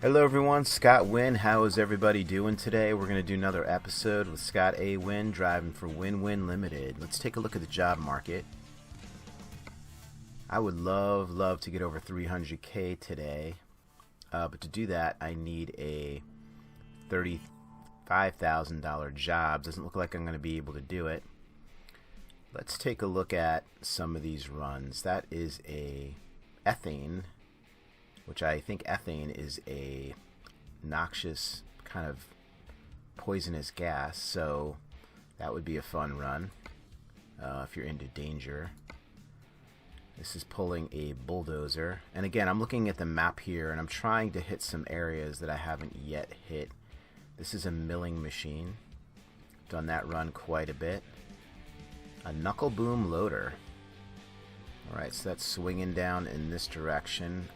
Hello everyone, Scott Wynn. How is everybody doing today? We're going to do another episode with Scott A. Wynn driving for Win-Win Limited. Let's take a look at the job market. I would love to get over 300K today, but to do that I need a $35,000 job. Doesn't look like I'm going to be able to do it. Let's take a look at some of these runs. That is a ethane, which I think ethane is a noxious kind of poisonous gas, so that would be a fun run if you're into danger. This is pulling a bulldozer, and again I'm looking at the map here and I'm trying to hit some areas that I haven't yet hit. This is a milling machine. Done that run quite a bit. A knuckle boom loader. Alright, so that's swinging down in this direction.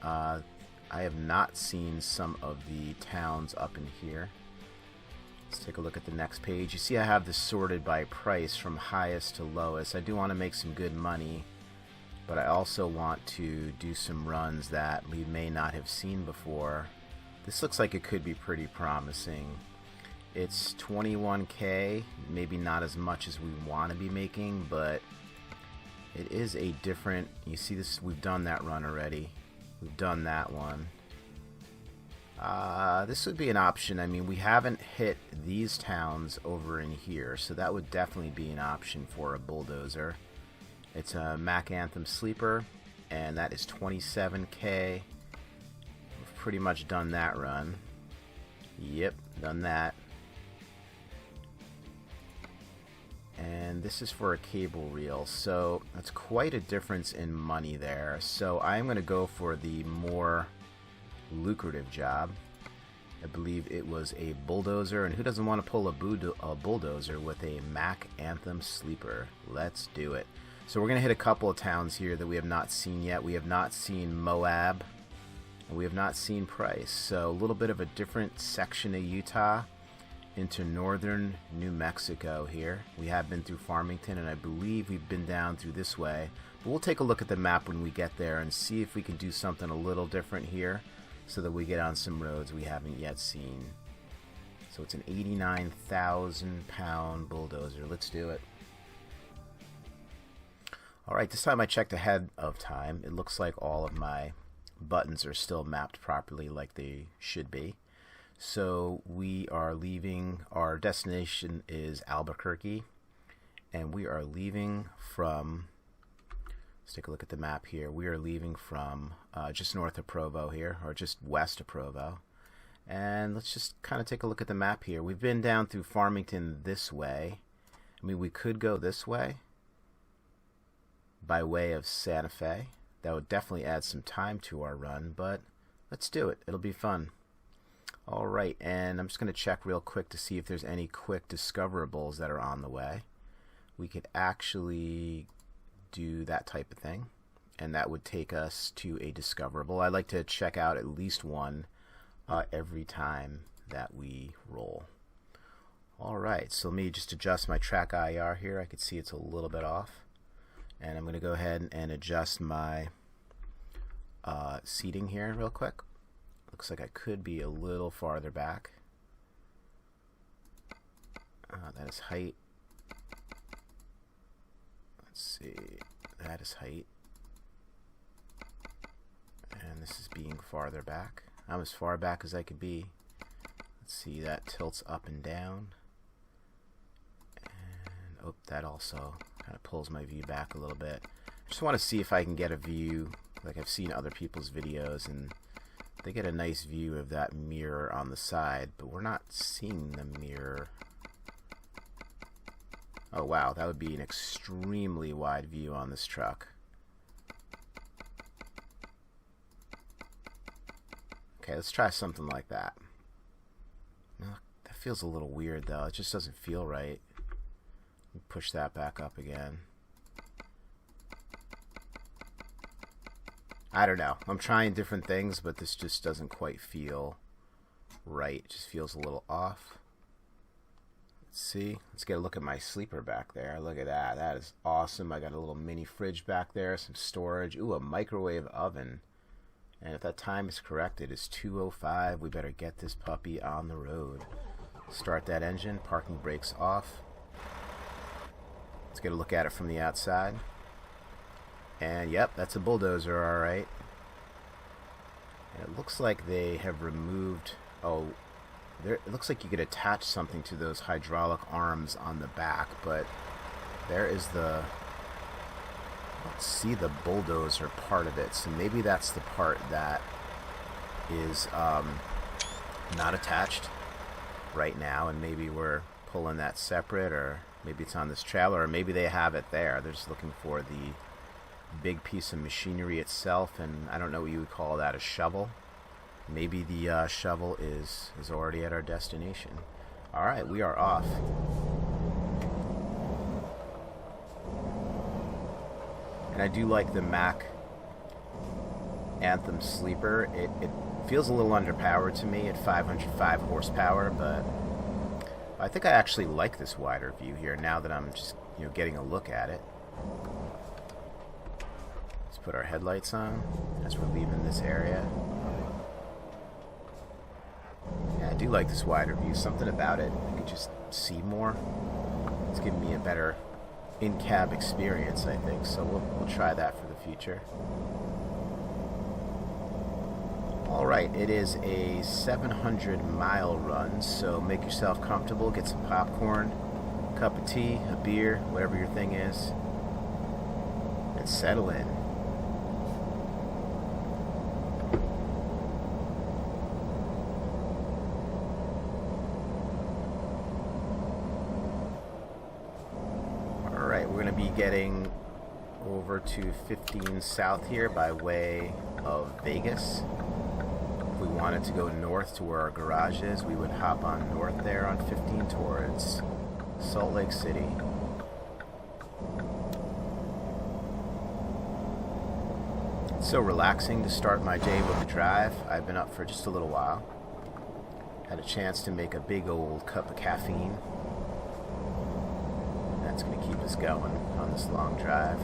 I have not seen some of the towns up in here. Let's take a look at the next page. You see I have this sorted by price from highest to lowest. I do want to make some good money, but I also want to do some runs that we may not have seen before. This looks like it could be pretty promising. It's 21K, maybe not as much as we want to be making, but it is a different, you see this, we've done that run already. We've done that one. This would be an option. I mean, we haven't hit these towns over in here, so that would definitely be an option for a bulldozer. It's a Mack Anthem sleeper, and that is 27K. We've pretty much done that run. Yep, done that. And this is for a cable reel, so that's quite a difference in money there. So I'm going to go for the more lucrative job. I believe it was a bulldozer, and who doesn't want to pull a bulldozer with a Mack Anthem sleeper? Let's do it. So we're going to hit a couple of towns here that we have not seen yet. We have not seen Moab, and we have not seen Price. So a little bit of a different section of Utah into northern New Mexico here. We have been through Farmington, and I believe we've been down through this way. But we'll take a look at the map when we get there and see if we can do something a little different here so that we get on some roads we haven't yet seen. So it's an 89,000 pound bulldozer. Let's do it. Alright, this time I checked ahead of time. It looks like all of my buttons are still mapped properly like they should be. So we are leaving, our destination is Albuquerque, and we are leaving from, let's take a look at the map here, we are leaving from just north of Provo here, or just west of Provo. And let's just kind of take a look at the map here. We've been down through Farmington this way. I mean, we could go this way by way of Sante Fe. That would definitely add some time to our run, but let's do it. It'll be fun. Alright, and I'm just going to check real quick to see if there's any quick discoverables that are on the way. We could actually do that type of thing, and that would take us to a discoverable. I like to check out at least one every time that we roll. Alright, so let me just adjust my track IR here. I can see it's a little bit off. And I'm going to go ahead and adjust my seating here real quick. Looks like I could be a little farther back. That is height. Let's see. That is height. And this is being farther back. I'm as far back as I could be. Let's see, that tilts up and down. And oh, that also kind of pulls my view back a little bit. I just want to see if I can get a view like I've seen other people's videos, and they get a nice view of that mirror on the side, but we're not seeing the mirror. Oh wow, that would be an extremely wide view on this truck. Okay, let's try something like that. That feels a little weird though, it just doesn't feel right. Let me push that back up again. I don't know. I'm trying different things, but this just doesn't quite feel right. It just feels a little off. Let's see. Let's get a look at my sleeper back there. Look at that. That is awesome. I got a little mini fridge back there, some storage. Ooh, a microwave oven. And if that time is correct, it is 2:05. We better get this puppy on the road. Start that engine, parking brakes off. Let's get a look at it from the outside. And yep, that's a bulldozer, alright. And it looks like they have removed... Oh, there, it looks like you could attach something to those hydraulic arms on the back, but there is the... Let's see the bulldozer part of it. So maybe that's the part that is not attached right now, and maybe we're pulling that separate, or maybe it's on this trailer, or maybe they have it there. They're just looking for the big piece of machinery itself, and I don't know what you would call that, a shovel. Maybe the shovel is already at our destination. Alright, we are off. And I do like the Mack Anthem sleeper. It feels a little underpowered to me at 505 horsepower, but I think I actually like this wider view here now that I'm just, you know, getting a look at it. Let's put our headlights on as we're leaving this area. Yeah, I do like this wider view. Something about it. I can just see more. It's giving me a better in-cab experience, I think. So we'll try that for the future. Alright, it is a 700-mile run, so make yourself comfortable, get some popcorn, a cup of tea, a beer, whatever your thing is, and settle in. Alright, we're going to be getting over to 15 South here by way of Vegas. If we wanted to go north to where our garage is, we would hop on north there on 15 towards Salt Lake City. It's so relaxing to start my day with a drive. I've been up for just a little while. Had a chance to make a big old cup of caffeine. That's going to keep us going on this long drive.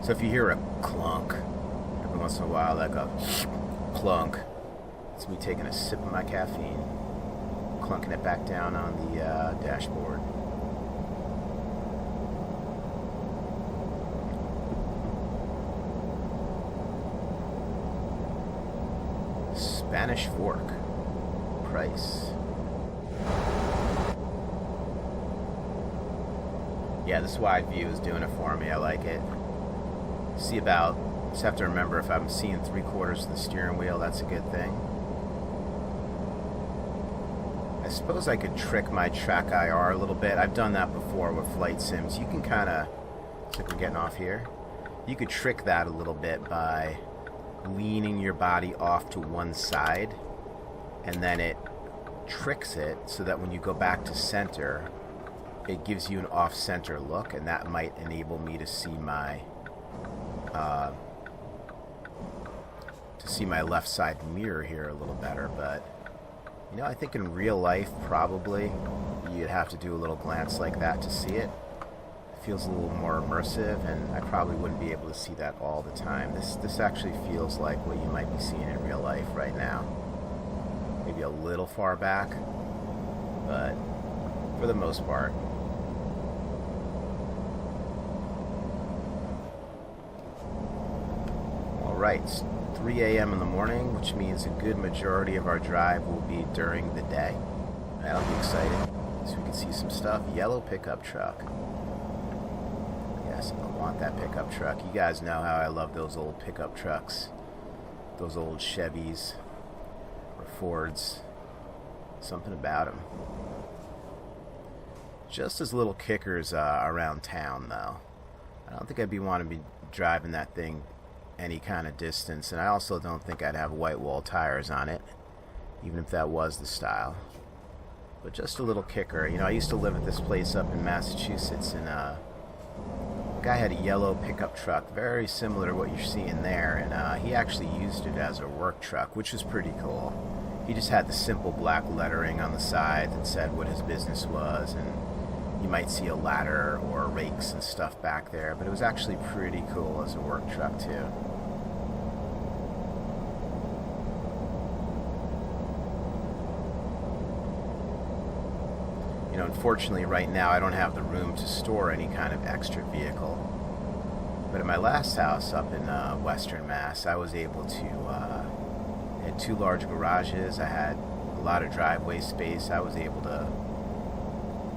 So if you hear a clunk every once in a while, like a clunk, it's me taking a sip of my caffeine, clunking it back down on the dashboard. Spanish Fork. Price. Yeah, this wide view is doing it for me. I like it. See about... Just have to remember, if I'm seeing 3/4 of the steering wheel, that's a good thing. I suppose I could trick my track IR a little bit. I've done that before with flight sims. You can kind of... Looks like we're getting off here. You could trick that a little bit by leaning your body off to one side, and then it tricks it so that when you go back to center, it gives you an off-center look, and that might enable me to see my left side mirror here a little better. But you know, I think in real life probably you'd have to do a little glance like that to see it. It feels a little more immersive, and I probably wouldn't be able to see that all the time. This actually feels like what you might be seeing in real life right now. Maybe a little far back, but for the most part. Alright, it's 3 a.m. in the morning, which means a good majority of our drive will be during the day. That'll be exciting. So we can see some stuff. Yellow pickup truck. Yes, I want that pickup truck. You guys know how I love those old pickup trucks. Those old Chevys or Fords. Something about them. Just as little kickers around town, though. I don't think I'd be wanting to be driving that thing any kind of distance, and I also don't think I'd have white wall tires on it, even if that was the style. But just a little kicker. You know, I used to live at this place up in Massachusetts, and the guy had a yellow pickup truck, very similar to what you're seeing there, and he actually used it as a work truck, which was pretty cool. He just had the simple black lettering on the side that said what his business was, and you might see a ladder or rakes and stuff back there, but it was actually pretty cool as a work truck too. You know, unfortunately right now I don't have the room to store any kind of extra vehicle. But at my last house up in Western Mass, I was able to, I had 2 large garages, I had a lot of driveway space, I was able to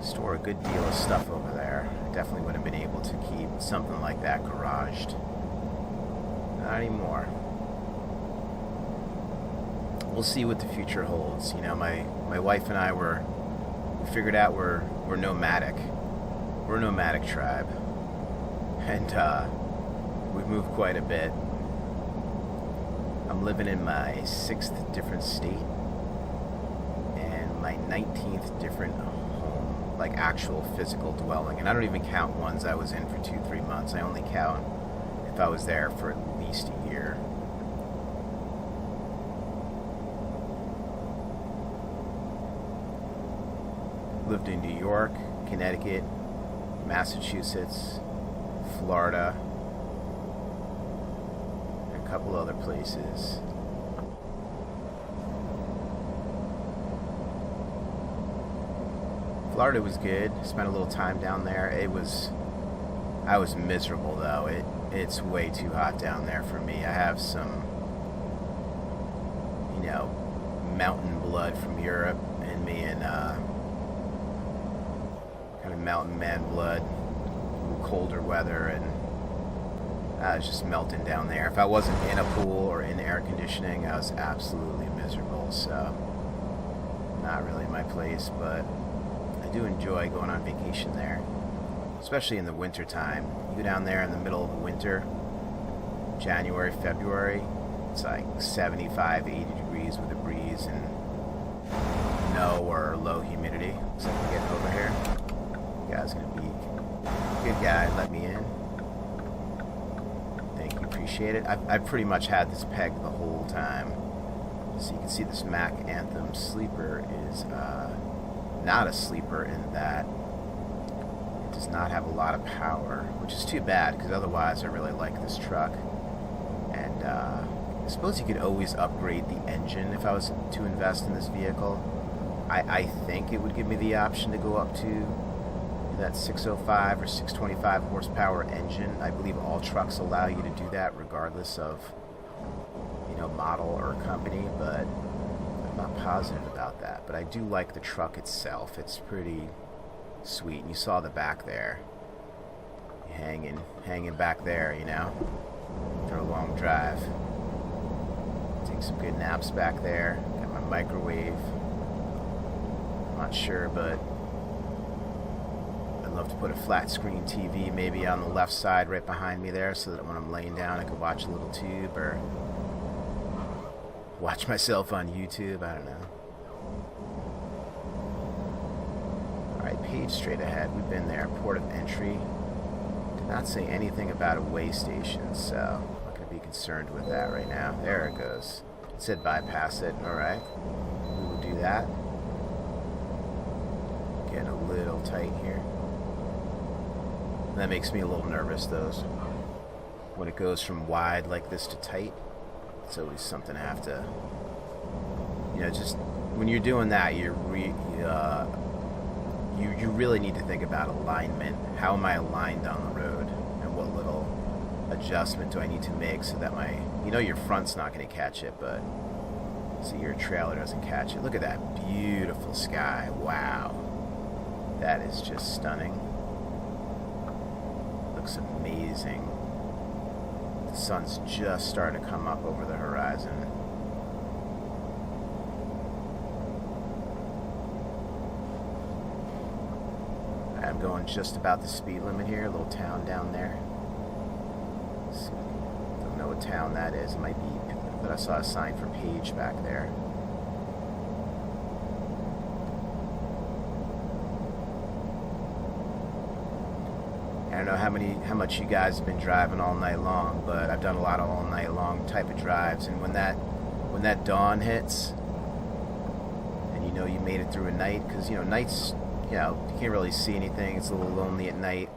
store a good deal of stuff over there. I definitely would have been able to keep something like that garaged. Not anymore. We'll see what the future holds. You know, my wife and I we figured out we're nomadic. We're a nomadic tribe. And we've moved quite a bit. I'm living in my 6th different state and my 19th different home, like actual physical dwelling. And I don't even count ones I was in for 2-3 months. I only count if I was there for at least a year. Lived in New York, Connecticut, Massachusetts, Florida, and a couple other places. Florida was good. Spent a little time down there. I was miserable though. It's way too hot down there for me. I have some, you know, mountain blood from Europe in me, and kind of mountain man blood, colder weather, and I was just melting down there. If I wasn't in a pool or in air conditioning, I was absolutely miserable. So not really my place, but I do enjoy going on vacation there, especially in the winter time. You go down there in the middle of the winter, January, February, it's like 75, 80 degrees with a breeze and no or low humidity. Looks like we're getting over here. You guys gonna be a good guy, let me in. Thank you, appreciate it. I pretty much had this pegged the whole time. So you can see this Mack Anthem sleeper is not a sleeper in that it does not have a lot of power, which is too bad because otherwise I really like this truck. And I suppose you could always upgrade the engine if I was to invest in this vehicle. I think it would give me the option to go up to that 605 or 625 horsepower engine. I believe all trucks allow you to do that regardless of, you know, model or company, but I'm not positive about that. But I do like the truck itself. It's pretty sweet. And you saw the back there. Hanging back there, you know, for a long drive. Take some good naps back there. Got my microwave. I'm not sure, but I'd love to put a flat screen TV maybe on the left side right behind me there so that when I'm laying down I could watch a little tube or watch myself on YouTube. I don't know. Alright, page straight ahead. We've been there. Port of entry. Did not say anything about a way station, so I'm not going to be concerned with that right now. There it goes. It said bypass it. Alright. We will do that. Getting a little tight here. That makes me a little nervous though. When it goes from wide like this to tight, it's always something I have to, you know, just when you're doing that, you really need to think about alignment. How am I aligned on the road, and what little adjustment do I need to make so that my, you know, your front's not going to catch it, but so your trailer doesn't catch it. Look at that beautiful sky. Wow, that is just stunning. Looks amazing. The sun's just starting to come up over the horizon. I'm going just about the speed limit here. A little town down there. Don't know what town that is. It might be, but I saw a sign for Page back there. I don't know how much you guys have been driving all night long, but I've done a lot of all night long type of drives, and when that dawn hits, and you know you made it through a night, because you know nights, you know, you can't really see anything. It's a little lonely at night.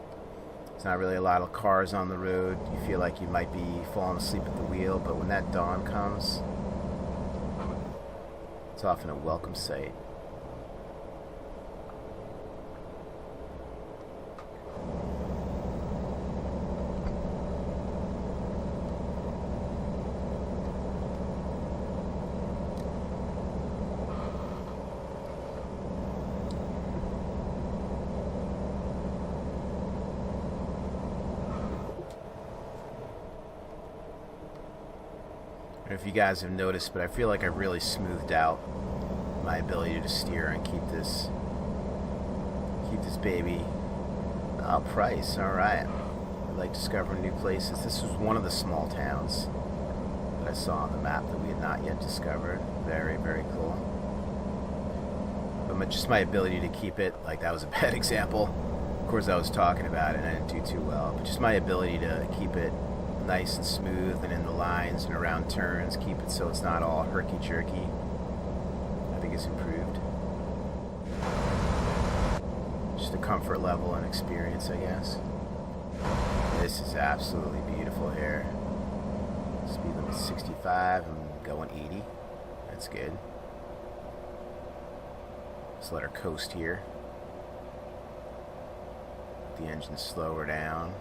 There's not really a lot of cars on the road. You feel like you might be falling asleep at the wheel, but when that dawn comes, it's often a welcome sight. don't know if you guys have noticed, but I feel like I've really smoothed out my ability to steer and keep this baby. Oh, price. All right. I like discovering new places. This was one of the small towns that I saw on the map that we had not yet discovered. Very, very cool. But just my ability to keep it, like that was a bad example. Of course, I was talking about it and I didn't do too well. But just my ability to keep it nice and smooth and in the lines and around turns, keep it so it's not all herky-jerky, I think it's improved. Just a comfort level and experience, I guess. This is absolutely beautiful here. Speed limit 65, I'm going 80. That's good. Just let her coast here. Let the engine slow her down.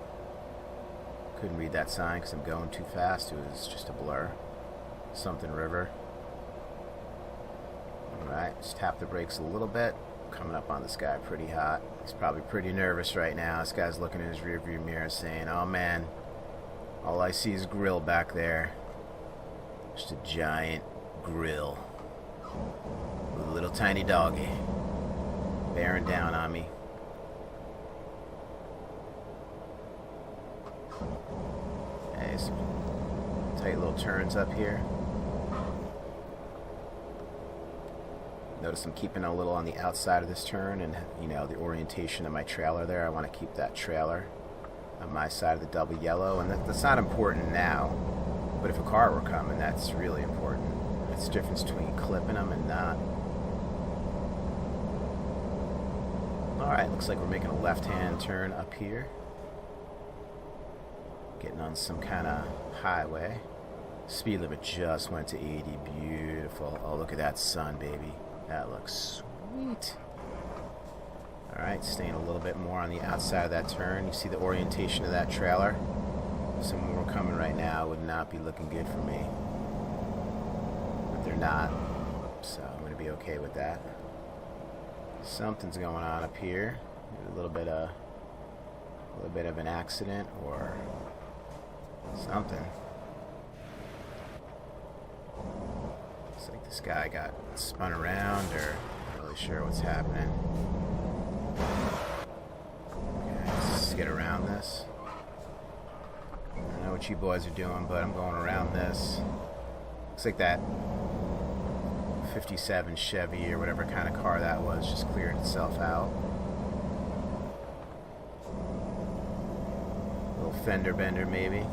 Couldn't read that sign because I'm going too fast. It was just a blur. Something river. Alright, just tap the brakes a little bit. Coming up on this guy pretty hot. He's probably pretty nervous right now. This guy's looking in his rearview mirror saying, oh man, all I see is grill back there. Just a giant grill with a little tiny doggy bearing down on me. Hey, some tight little turns up here. Notice I'm keeping a little on the outside of this turn, and you know, the orientation of my trailer there, I want to keep that trailer on my side of the double yellow, and that's not important now, but if a car were coming, that's really important. It's the difference between clipping them and not. Alright, looks like we're making a left-hand turn up here. Getting on some kind of highway. Speed limit just went to 80. Beautiful. Oh, look at that sun, baby. That looks sweet. Alright, staying a little bit more on the outside of that turn. You see the orientation of that trailer? If someone were coming right now, it would not be looking good for me. But they're not, so I'm going to be okay with that. Something's going on up here. A little bit of an accident or something. Looks like this guy got spun around, or not really sure what's happening. Okay, let's just get around this. I don't know what you boys are doing, but I'm going around this. Looks like that 57 Chevy or whatever kind of car that was just cleared itself out. Little fender bender maybe.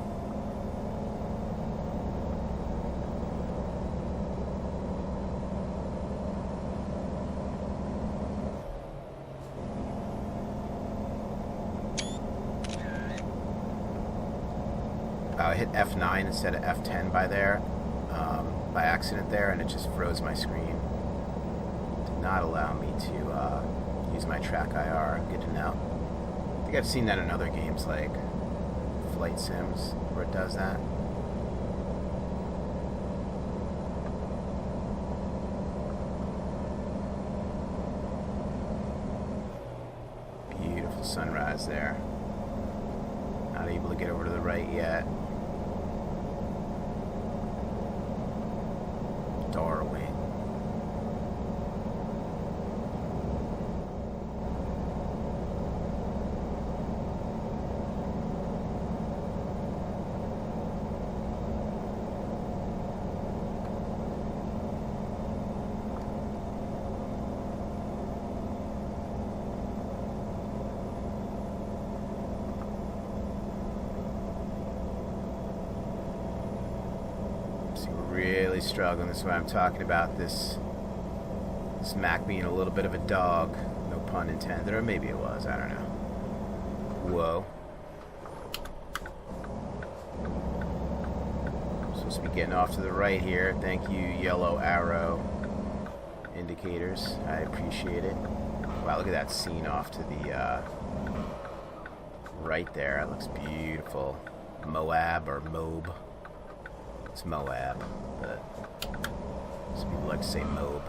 I hit F9 instead of F10 by accident there, and it just froze my screen. Did not allow me to use my track IR. Good to know. I think I've seen that in other games like Flight Sims where it does that. Beautiful sunrise there. Not able to get over to the right yet. Darwin. Really struggling. This is what I'm talking about. This Mack being a little bit of a dog. No pun intended. Or maybe it was. I don't know. Whoa. Supposed to be getting off to the right here. Thank you, yellow arrow indicators. I appreciate it. Wow, look at that scene off to the right there. It looks beautiful. Moab or Moab. It's Moab, but some people like to say Moab.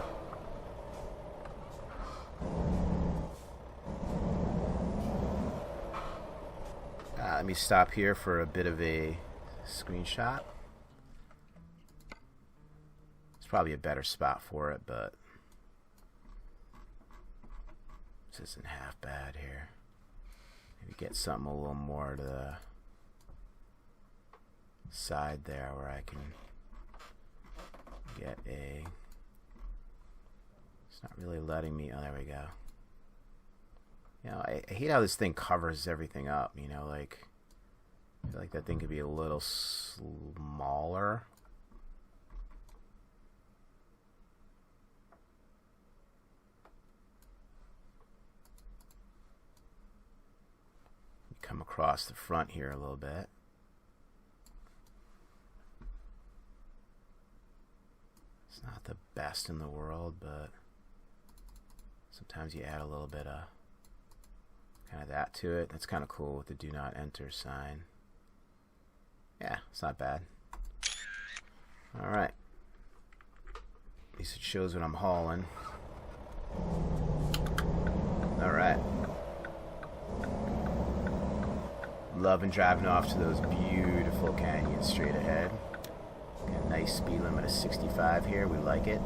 Let me stop here for a bit of a screenshot. It's probably a better spot for it, but this isn't half bad here. Maybe get something a little more to the side there where I can get a... It's not really letting me... Oh, there we go. You know, I hate how this thing covers everything up, you know, like... I feel like that thing could be a little smaller. Come across the front here a little bit. It's not the best in the world, but sometimes you add a little bit of kind of that to it. That's kind of cool with the do not enter sign. Yeah, it's not bad. Alright. At least it shows what I'm hauling. Alright. Loving driving off to those beautiful canyons straight ahead. Got a nice speed limit of 65 here. We like it.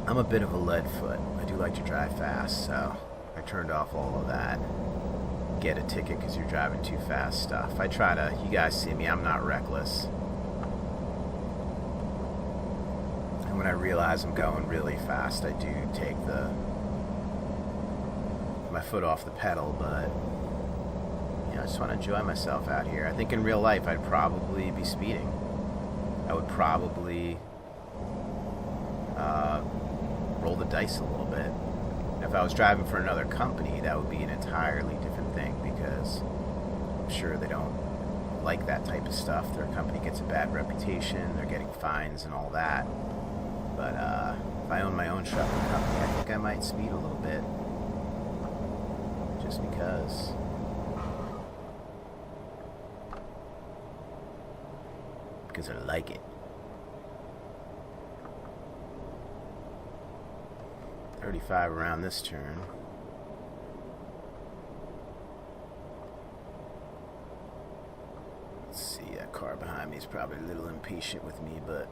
I'm a bit of a lead foot. I do like to drive fast, so I turned off all of that get a ticket because you're driving too fast stuff. I try to, you guys see me, I'm not reckless. And when I realize I'm going really fast, I do take my foot off the pedal, but you know, I just want to enjoy myself out here. I think in real life I'd probably be speeding. I would probably roll the dice a little bit. If I was driving for another company, that would be an entirely different thing, because I'm sure they don't like that type of stuff. Their company gets a bad reputation, they're getting fines and all that. But if I own my own trucking company, I think I might speed a little bit, just because. Because I like it. 35 around this turn. Let's see, that car behind me is probably a little impatient with me, but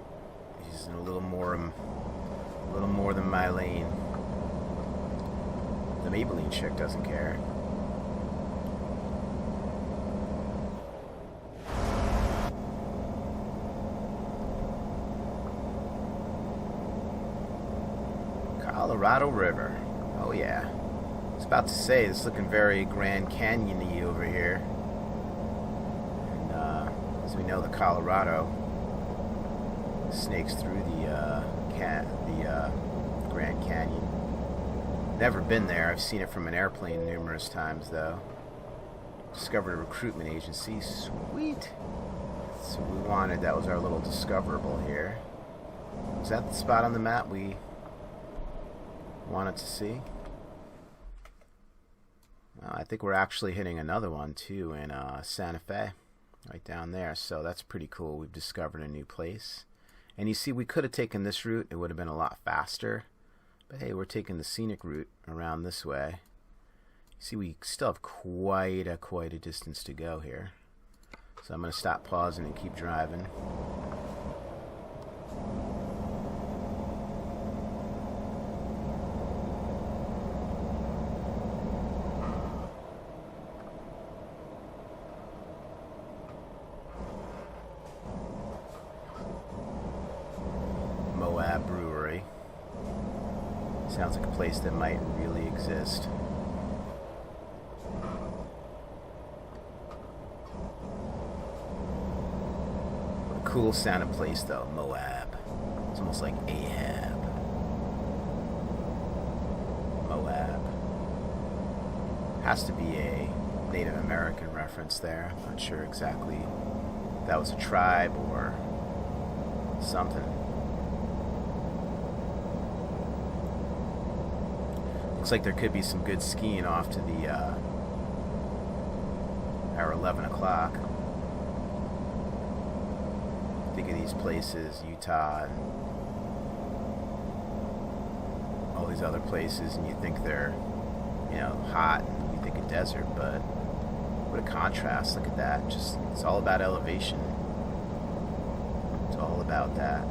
he's in a little more than my lane. The Maybelline chick doesn't care. Colorado River. Oh yeah. I was about to say, it's looking very Grand Canyon-y over here. And as we know, the Colorado snakes through the Grand Canyon. Never been there. I've seen it from an airplane numerous times, though. Discovered a recruitment agency. Sweet. So we wanted, that was our little discoverable here. Was that the spot on the map we wanted to see? I think we're actually hitting another one too in Sante Fe, right down there. So that's pretty cool. We've discovered a new place. And you see, we could have taken this route. It would have been a lot faster. But hey, we're taking the scenic route around this way. See, we still have quite a distance to go here. So I'm going to stop pausing and keep driving. Brewery. Sounds like a place that might really exist. What a cool sounding place though, Moab. It's almost like Ahab. Moab. Has to be a Native American reference there. I'm not sure exactly if that was a tribe or something. Looks like there could be some good skiing off to the our 11 o'clock. Think of these places, Utah and all these other places, and you think they're, you know, hot, and you think a desert, but what a contrast. Look at that. Just, it's all about elevation. all about that.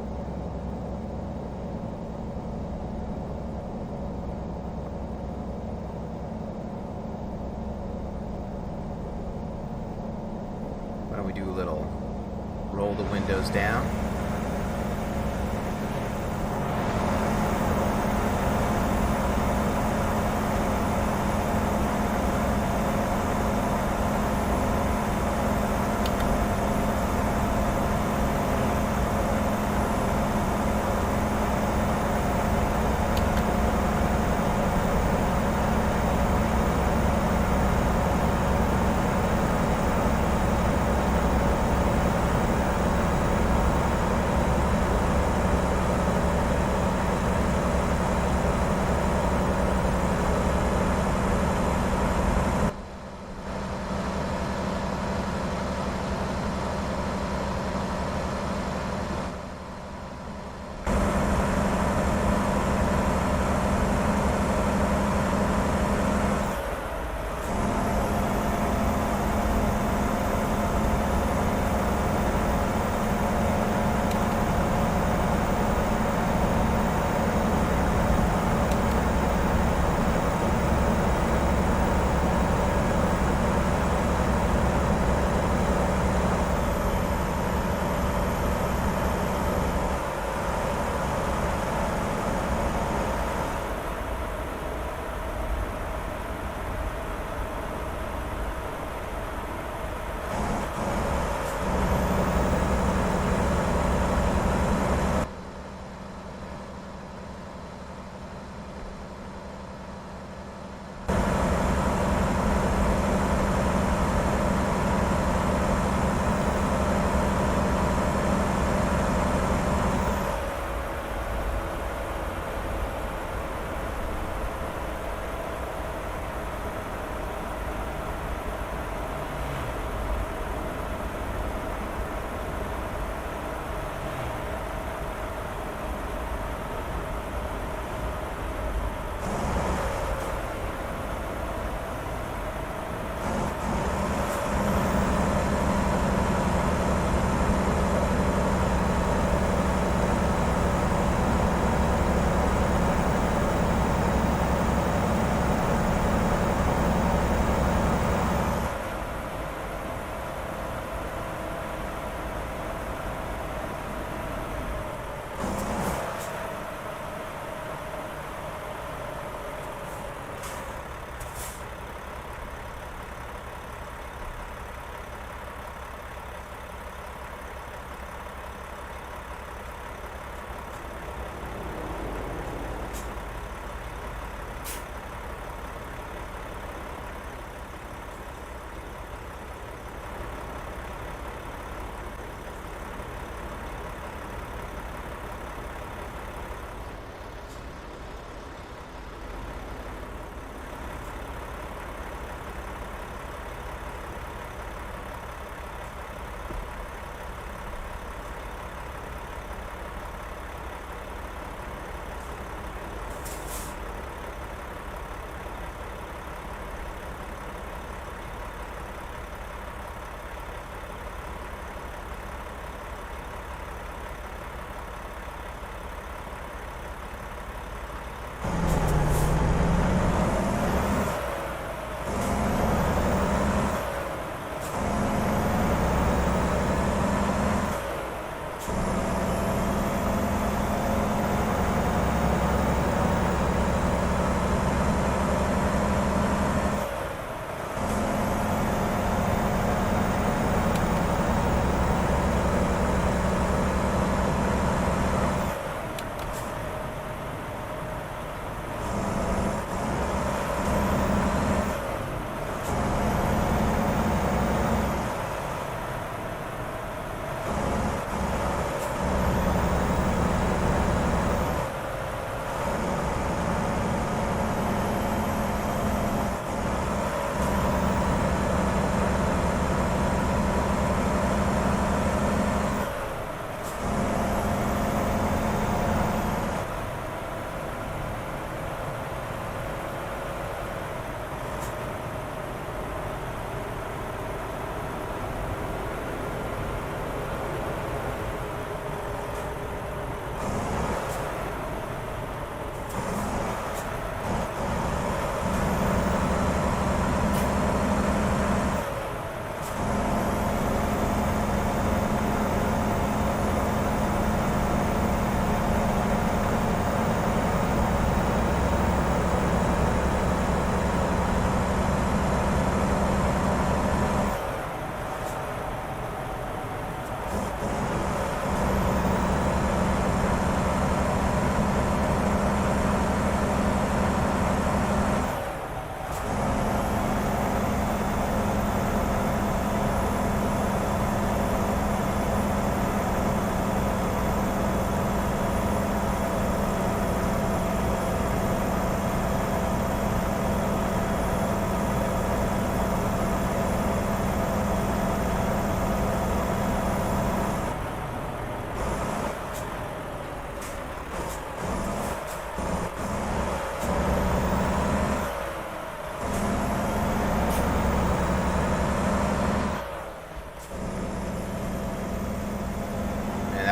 Why don't we do a little roll the windows down?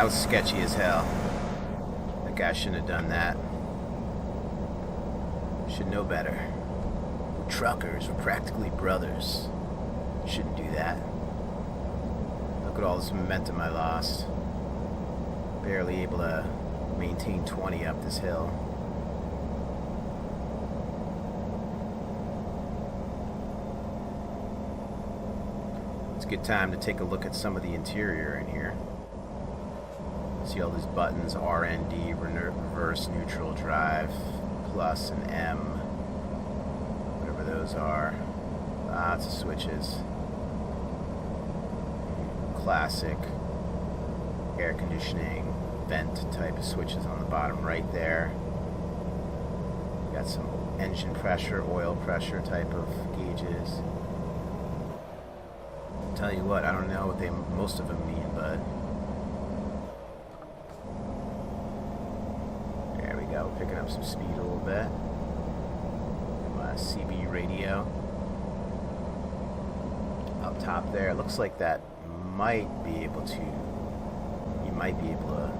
That was sketchy as hell. That guy shouldn't have done that. Should know better. We're truckers, we're practically brothers. Shouldn't do that. Look at all this momentum I lost. Barely able to maintain 20 up this hill. It's a good time to take a look at some of the interior in here. See all these buttons, RND, reverse neutral drive, plus and M, whatever those are. Lots of switches. Classic air conditioning, vent type of switches on the bottom right there. Got some engine pressure, oil pressure type of gauges. Tell you what, I don't know what most of them mean, but there we go, picking up some speed a little bit. My CB radio up top there. It looks like that might be able to, you might be able to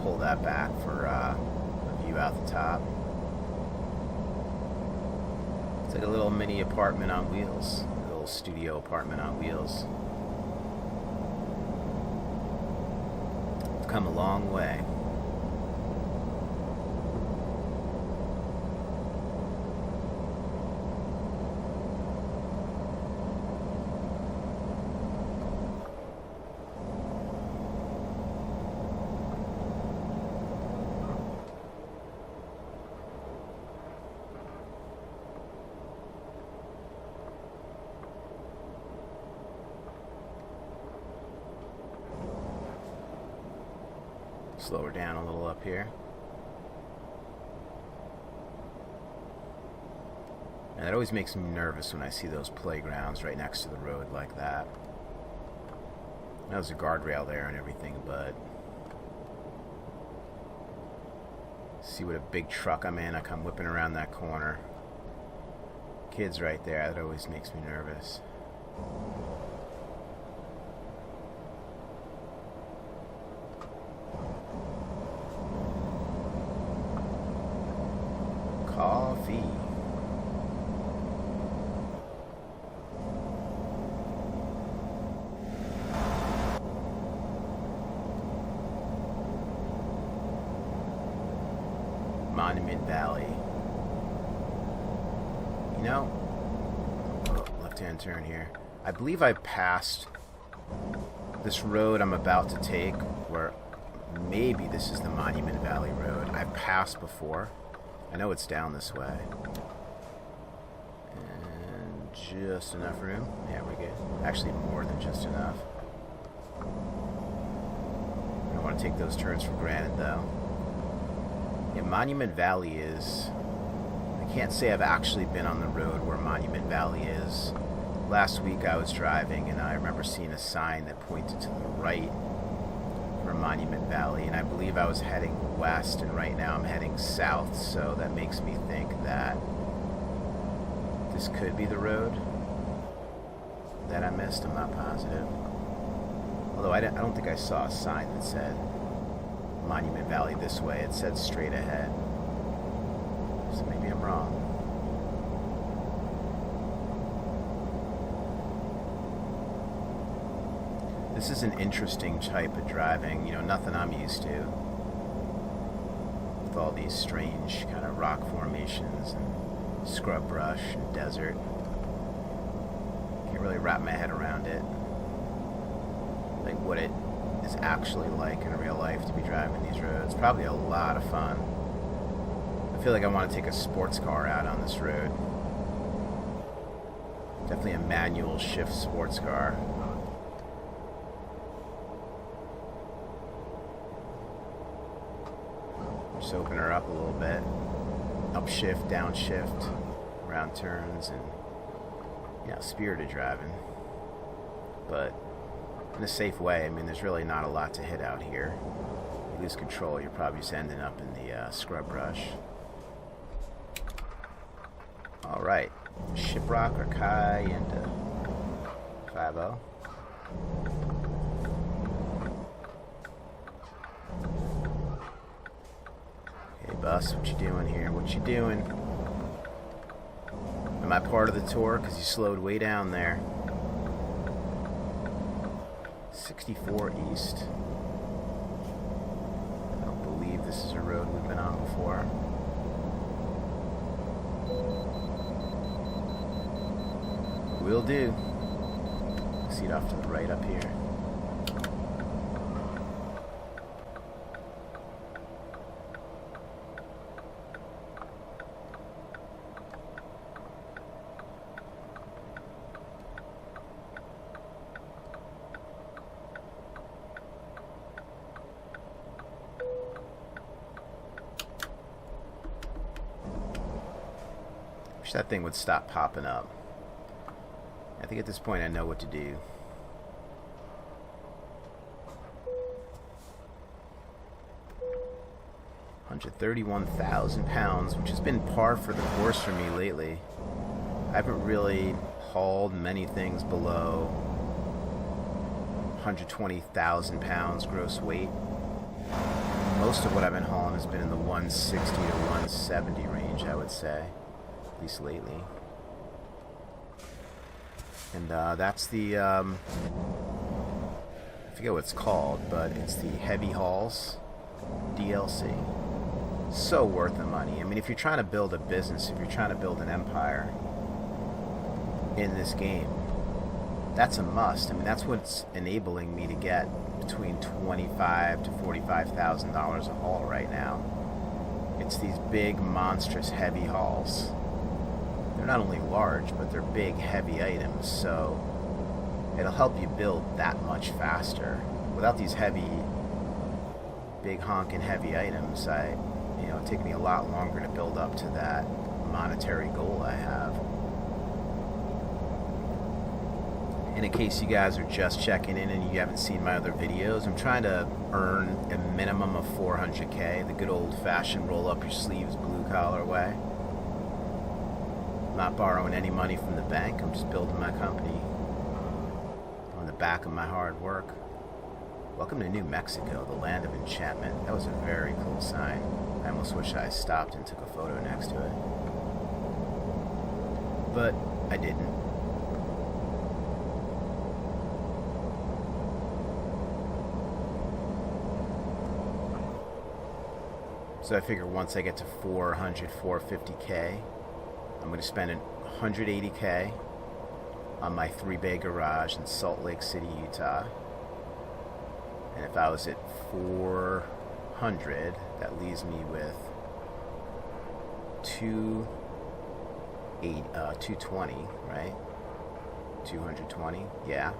pull that back for a view out the top. It's like a little mini apartment on wheels, a little studio apartment on wheels. It's come a long way. Slow her down a little up here. And it always makes me nervous when I see those playgrounds right next to the road like that. There's a guardrail there and everything, but see what a big truck I'm in. I come whipping around that corner. Kids right there, that always makes me nervous. Coffee. Monument Valley. You know, left-hand turn here. I believe I passed this road I'm about to take, where maybe this is the Monument Valley Road. I've passed before. I know it's down this way. And just enough room. Yeah, we're good. Actually, more than just enough. I don't want to take those turns for granted, though. Yeah, Monument Valley is... I can't say I've actually been on the road where Monument Valley is. Last week I was driving, and I remember seeing a sign that pointed to the right for Monument Valley, and I believe I was heading west, and right now I'm heading south, so that makes me think that this could be the road that I missed. I'm not positive. Although I don't think I saw a sign that said Monument Valley this way. It said straight ahead. So maybe I'm wrong. This is an interesting type of driving, you know, nothing I'm used to. With all these strange kind of rock formations and scrub brush and desert. Can't really wrap my head around it. Like what it is actually like in real life to be driving these roads. Probably a lot of fun. I feel like I want to take a sports car out on this road. Definitely a manual shift sports car. Just open her up a little bit. Upshift, downshift, around turns, and you know, spirited driving. But in a safe way. I mean, there's really not a lot to hit out here. You lose control, you're probably just ending up in the scrub brush. Alright, Shiprock or Kai into 5-0. bus. What you doing here? What you doing? Am I part of the tour? Because you slowed way down there. 64 East. I don't believe this is a road we've been on before. Will do. Seat off to the right up here. Wish that thing would stop popping up. I think at this point I know what to do. £131,000, which has been par for the course for me lately. I haven't really hauled many things below 120,000 pounds gross weight. Most of what I've been hauling has been in the 160 to 170 range, I would say, at least lately. And that's the, I forget what it's called, but it's the Heavy Hauls DLC. So worth the money. I mean, if you're trying to build a business, if you're trying to build an empire in this game, that's a must. I mean, that's what's enabling me to get between $25,000 to $45,000 a haul right now. It's these big, monstrous, heavy hauls. They're not only large, but they're big, heavy items, so it'll help you build that much faster. Without these heavy, big honking heavy items, it'd take me a lot longer to build up to that monetary goal I have. And in case you guys are just checking in and you haven't seen my other videos, I'm trying to earn a minimum of 400K, the good old-fashioned roll-up-your-sleeves blue-collar way. I'm not borrowing any money from the bank. I'm just building my company on the back of my hard work. Welcome to New Mexico, the land of enchantment. That was a very cool sign. I almost wish I stopped and took a photo next to it. But I didn't. So I figure once I get to 450K, I'm going to spend 180K on my 3-bay garage in Salt Lake City, Utah. And if I was at 400, that leaves me with 220, right? 220, yeah.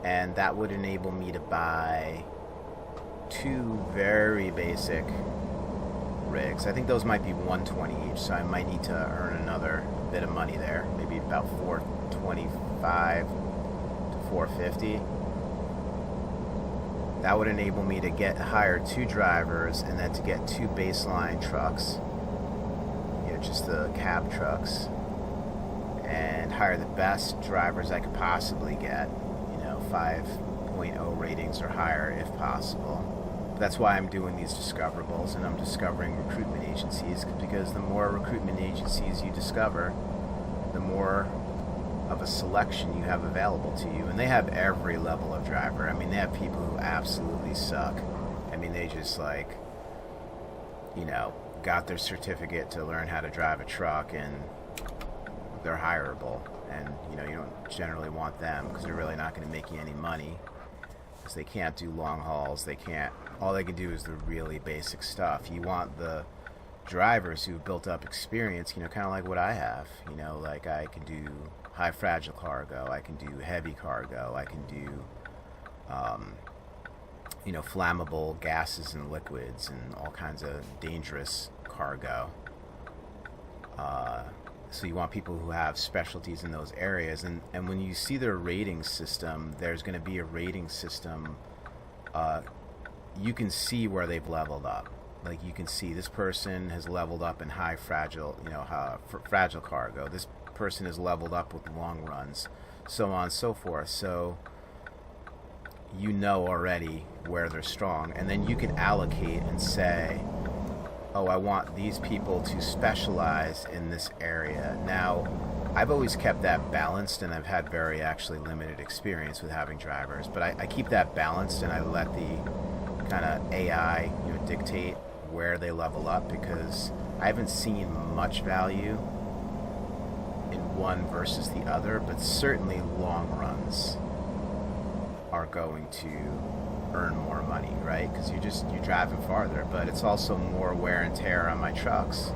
And that would enable me to buy 2 very basic rigs. I think those might be 120 each, so I might need to earn another bit of money there, maybe about 425 to 450. That would enable me to hire 2 drivers and then to get 2 baseline trucks, just the cab trucks, and hire the best drivers I could possibly get, 5.0 ratings or higher if possible. That's why I'm doing these discoverables, and I'm discovering recruitment agencies, because the more recruitment agencies you discover, the more of a selection you have available to you. And they have every level of driver. I mean, they have people who absolutely suck. I mean, they just got their certificate to learn how to drive a truck, and they're hireable. And you don't generally want them because they're really not going to make you any money, because they can't do long hauls. All they can do is the really basic stuff. You want the drivers who've built up experience, kind of like what I have. Like I can do high fragile cargo, I can do heavy cargo, I can do flammable gases and liquids and all kinds of dangerous cargo. So you want people who have specialties in those areas, and when you see their rating system, there's going to be a rating system. You can see where they've leveled up. Like, you can see this person has leveled up in high fragile, fragile cargo. This person has leveled up with long runs, so on and so forth. So already where they're strong, and then you can allocate and say, oh, I want these people to specialize in this area. Now, I've always kept that balanced, and I've had very actually limited experience with having drivers, but I keep that balanced, and I let the kind of AI, dictate where they level up, because I haven't seen much value in one versus the other, but certainly long runs are going to earn more money, right? Because you're driving farther, but it's also more wear and tear on my trucks,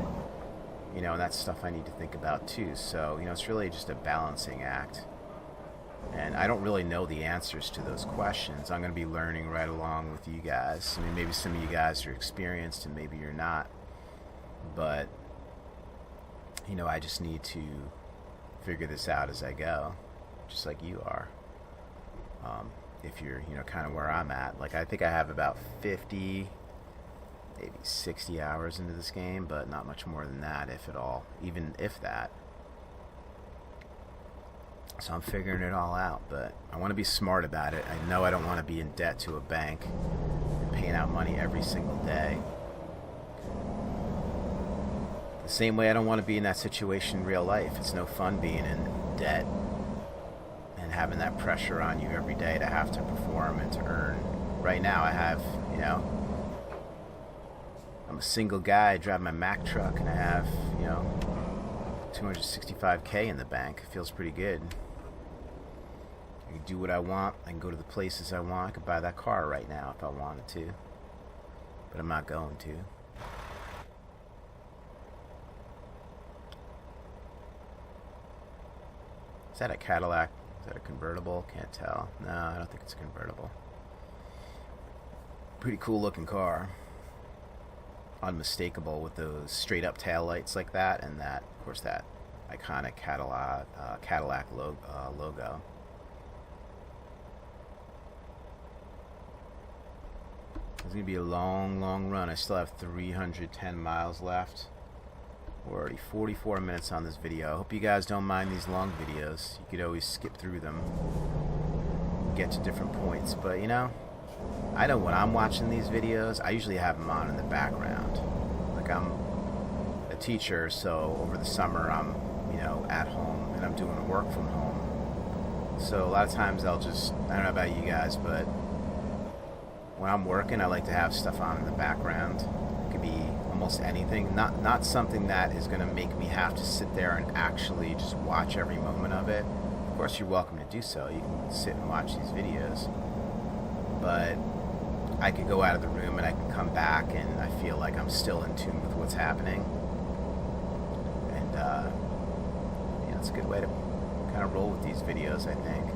and that's stuff I need to think about too. So it's really just a balancing act, and I don't really know the answers to those questions. I'm going to be learning right along with you guys. I mean, maybe some of you guys are experienced and maybe you're not, but I just need to figure this out as I go, just like you are. If you're, kind of where I'm at. Like, I think I have about 50, maybe 60 hours into this game, but not much more than that, if at all, even if that. So I'm figuring it all out, but I want to be smart about it. I know I don't want to be in debt to a bank and paying out money every single day. The same way I don't want to be in that situation in real life. It's no fun being in debt and having that pressure on you every day to have to perform and to earn. Right now I have, I'm a single guy, I drive my Mack truck, and I have, $265K in the bank. It feels pretty good. I can do what I want. I can go to the places I want. I could buy that car right now if I wanted to, but I'm not going to. Is that a Cadillac? Is that a convertible? Can't tell. No, I don't think it's a convertible. Pretty cool looking car. Unmistakable with those straight up tail lights like that, and that, of course, that iconic Cadillac logo. It's gonna be a long run. I still have 310 miles left. We're already 44 minutes on this video. I hope you guys don't mind these long videos. You could always skip through them, get to different points, but I know when I'm watching these videos, I usually have them on in the background. Like, I'm a teacher, so over the summer I'm, at home, and I'm doing work from home. So a lot of times I don't know about you guys, but when I'm working, I like to have stuff on in the background. It could be almost anything, not something that is going to make me have to sit there and actually just watch every moment of it. Of course, you're welcome to do so. You can sit and watch these videos, but I could go out of the room and I can come back and I feel like I'm still in tune with what's happening, and it's a good way to kind of roll with these videos, I think.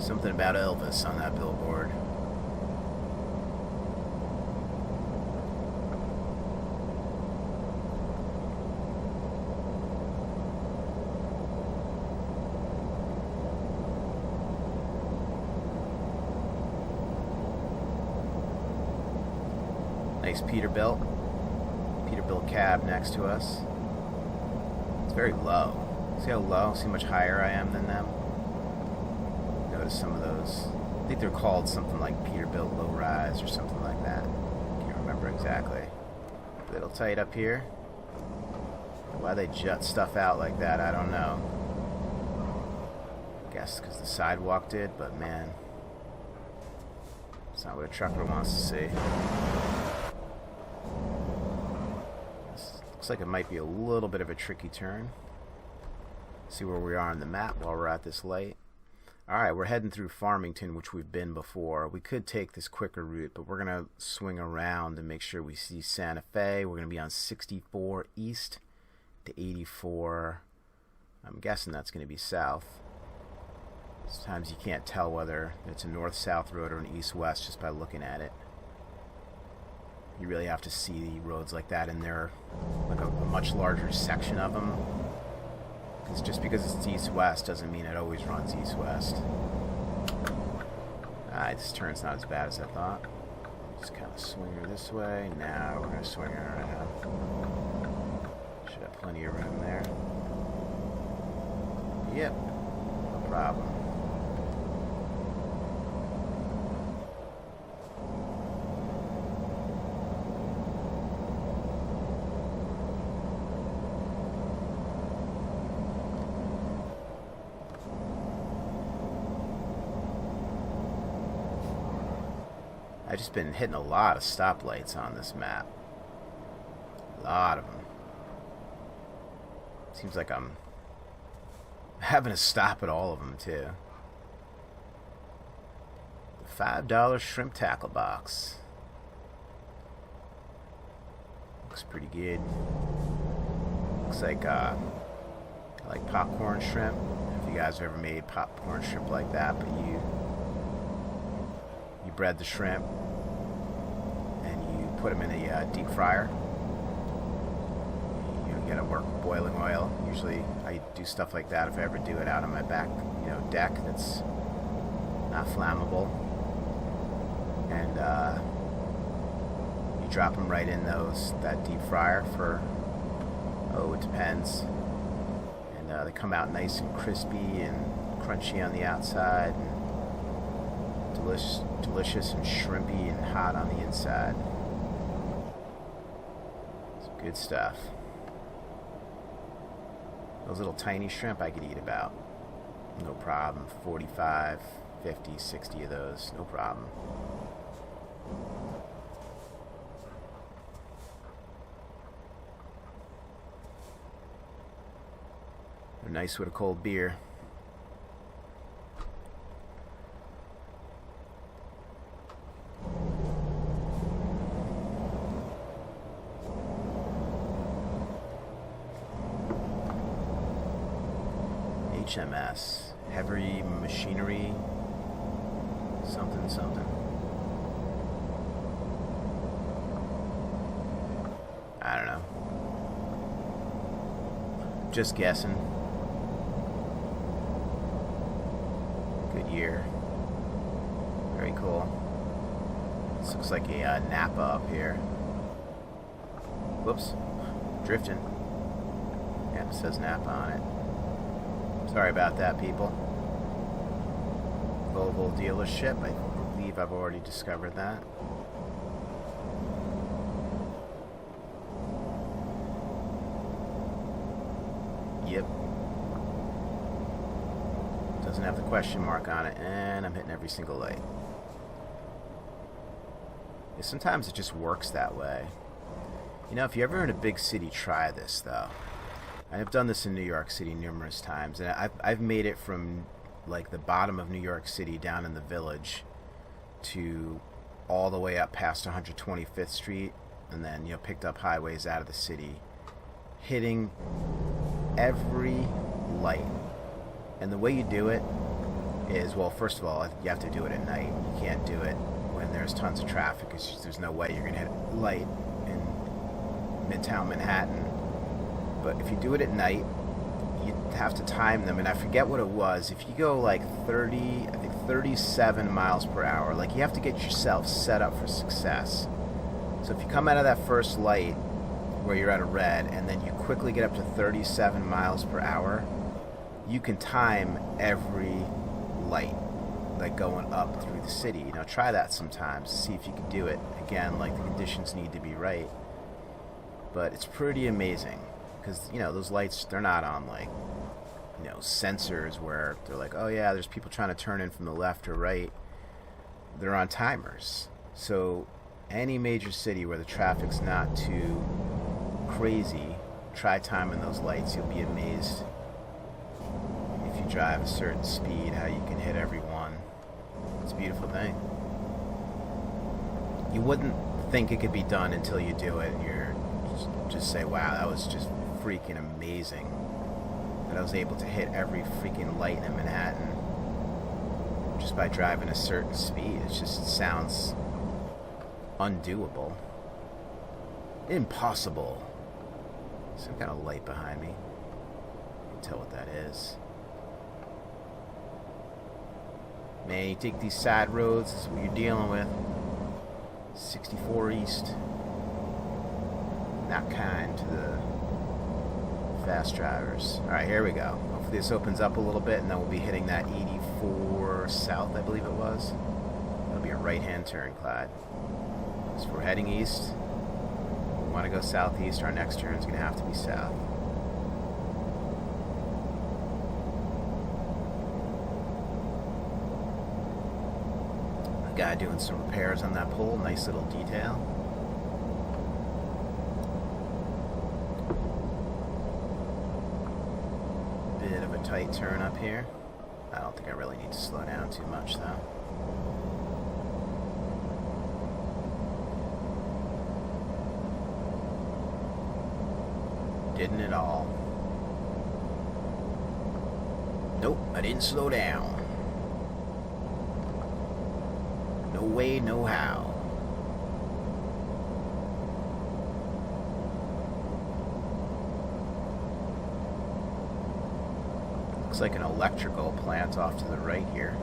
Something about Elvis on that billboard. Nice Peterbilt cab next to us. It's very low. See how low? See how much higher I am than them? Notice some of those. I think they're called something like Peterbilt low rise or something like that. Can't remember exactly. A little tight up here. Why they jut stuff out like that, I don't know. Guess because the sidewalk did, but man, it's not what a trucker wants to see. Looks like it might be a little bit of a tricky turn. See where we are on the map while we're at this light. Alright, we're heading through Farmington, which we've been before. We could take this quicker route, but we're going to swing around and make sure we see Sante Fe. We're going to be on 64 east to 84. I'm guessing that's going to be south. Sometimes you can't tell whether it's a north-south road or an east-west just by looking at it. You really have to see roads like that, and they're like a much larger section of them. Because just because it's east-west doesn't mean it always runs east-west. Alright, this turn's not as bad as I thought. Just kind of swing her this way. Now we're going to swing her around. Should have plenty of room there. Yep, no problem. I've just been hitting a lot of stoplights on this map. A lot of them. Seems like I'm having to stop at all of them, too. The $5 shrimp tackle box. Looks pretty good. Looks like popcorn shrimp. If you guys have ever made popcorn shrimp like that, but you bread the shrimp and you put them in a deep fryer. You gotta work with boiling oil. Usually I do stuff like that if I ever do it out on my back, deck that's not flammable. And you drop them right in that deep fryer for, it depends. And they come out nice and crispy and crunchy on the outside, and delicious and shrimpy and hot on the inside. Some good stuff. Those little tiny shrimp I could eat about. No problem. 45, 50, 60 of those. No problem. They're nice with a cold beer. HMS, heavy machinery, something. I don't know. Just guessing. Good year. Very cool. This looks like a Napa up here. Whoops. Drifting. Yeah, it says Napa on it. Sorry about that, people. Volvo dealership. I believe I've already discovered that. Yep. Doesn't have the question mark on it, and I'm hitting every single light. Yeah, sometimes it just works that way. If you're ever in a big city, try this, though. I've done this in New York City numerous times, and I've made it from like the bottom of New York City down in the Village to all the way up past 125th Street, and then picked up highways out of the city, hitting every light. And the way you do it is, well, first of all, you have to do it at night. You can't do it when there's tons of traffic. There's no way you're gonna hit a light in Midtown Manhattan. But if you do it at night, you have to time them, and I forget what it was. If you go like 37 miles per hour, like you have to get yourself set up for success. So if you come out of that first light where you're at a red, and then you quickly get up to 37 miles per hour, you can time every light, like going up through the city. Try that sometimes, see if you can do it. Again, like the conditions need to be right. But it's pretty amazing. Because, those lights, they're not on, like, sensors where they're like, oh, yeah, there's people trying to turn in from the left or right. They're on timers. So any major city where the traffic's not too crazy, try timing those lights. You'll be amazed if you drive a certain speed, how you can hit every one. It's a beautiful thing. You wouldn't think it could be done until you do it, and you're just say, wow, that was just freaking amazing that I was able to hit every freaking light in Manhattan just by driving a certain speed. It sounds undoable. Impossible. Some kind of light behind me. I can tell what that is. Man, you take these side roads, this is what you're dealing with. 64 East. Not kind to the fast drivers. Alright, here we go. Hopefully this opens up a little bit, and then we'll be hitting that 84 South, I believe it was. That'll be a right-hand turn, Clyde. So we're heading east. We want to go southeast. Our next turn is going to have to be south. Guy doing some repairs on that pole. Nice little detail. Bit of a tight turn up here. I don't think I really need to slow down too much though. Didn't at all. Nope, I didn't slow down. No way, no how. Looks like an electrical plant off to the right here.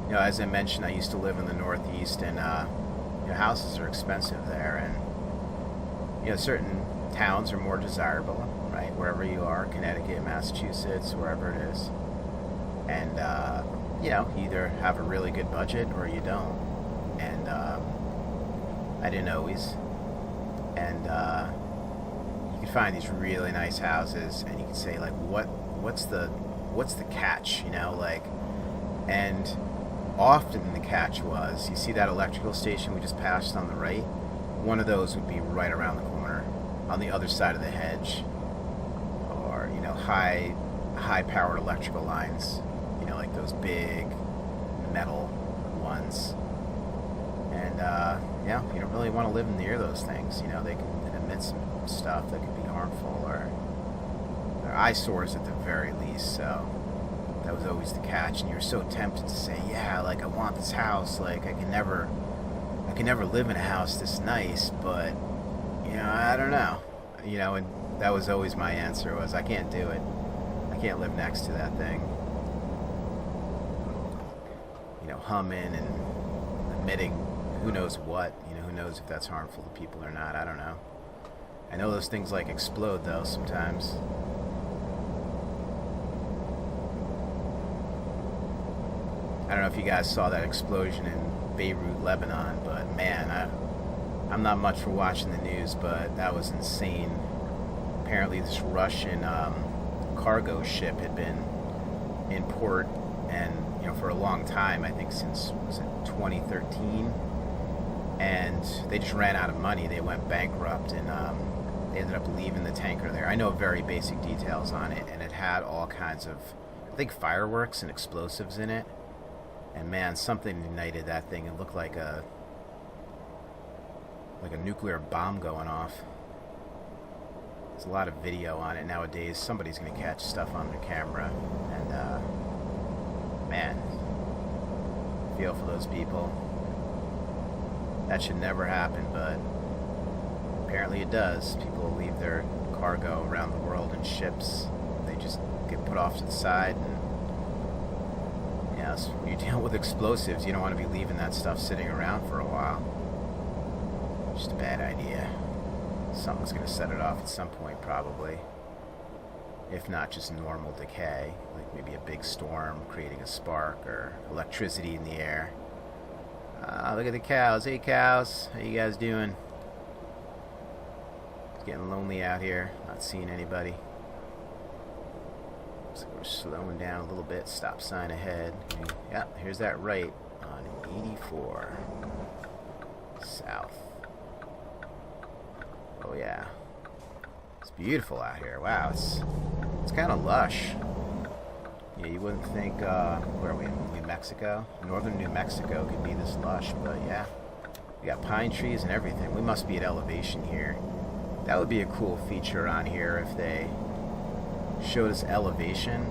You know, as I mentioned, I used to live in the Northeast, and you know, houses are expensive there, and you know, certain towns are more desirable, right? Wherever you are, Connecticut, Massachusetts, wherever it is, and you know, you either have a really good budget or you don't. And I didn't always. And you could find these really nice houses, and you could say like, what's the catch, you know, like, and often the catch was, you see that electrical station we just passed on the right, one of those would be right around the corner on the other side of the hedge, or you know, high powered electrical lines, you know, like those big metal ones. And yeah, you don't really want to live near those things, you know, they can emit some stuff that could be harmful, or they're eyesores at the very least. So that was always the catch, and you were so tempted to say, yeah, like, I want this house, like, I can never live in a house this nice, but you know, I don't know, you know. And that was always my answer, was I can't do it. I can't live next to that thing, you know, humming and emitting who knows what, you know, who knows if that's harmful to people or not. I don't know. I know those things like explode though sometimes. I don't know if you guys saw that explosion in Beirut, Lebanon, but man, I'm not much for watching the news, but that was insane. Apparently this Russian cargo ship had been in port, and you know, for a long time, I think since, was it 2013, and they just ran out of money. They went bankrupt, and they ended up leaving the tanker there. I know very basic details on it, and it had all kinds of, I think, fireworks and explosives in it. And man, something ignited that thing. It looked like a nuclear bomb going off. There's a lot of video on it nowadays. Somebody's going to catch stuff on their camera, and man, feel for those people. That should never happen, but apparently it does. People leave their cargo around the world in ships. They just get put off to the side, and yes, when you deal with explosives, you don't want to be leaving that stuff sitting around for a while. Just a bad idea. Something's going to set it off at some point, probably. If not just normal decay, like maybe a big storm creating a spark, or electricity in the air. Look at the cows. Hey cows, how you guys doing? It's getting lonely out here, not seeing anybody. Looks like we're slowing down a little bit. Stop sign ahead. Yeah, here's that right on 84 south. Oh yeah, it's beautiful out here. Wow, it's kind of lush. Yeah, you wouldn't think, where are we, in New Mexico? Northern New Mexico could be this lush, but yeah. We got pine trees and everything. We must be at elevation here. That would be a cool feature on here if they showed us elevation.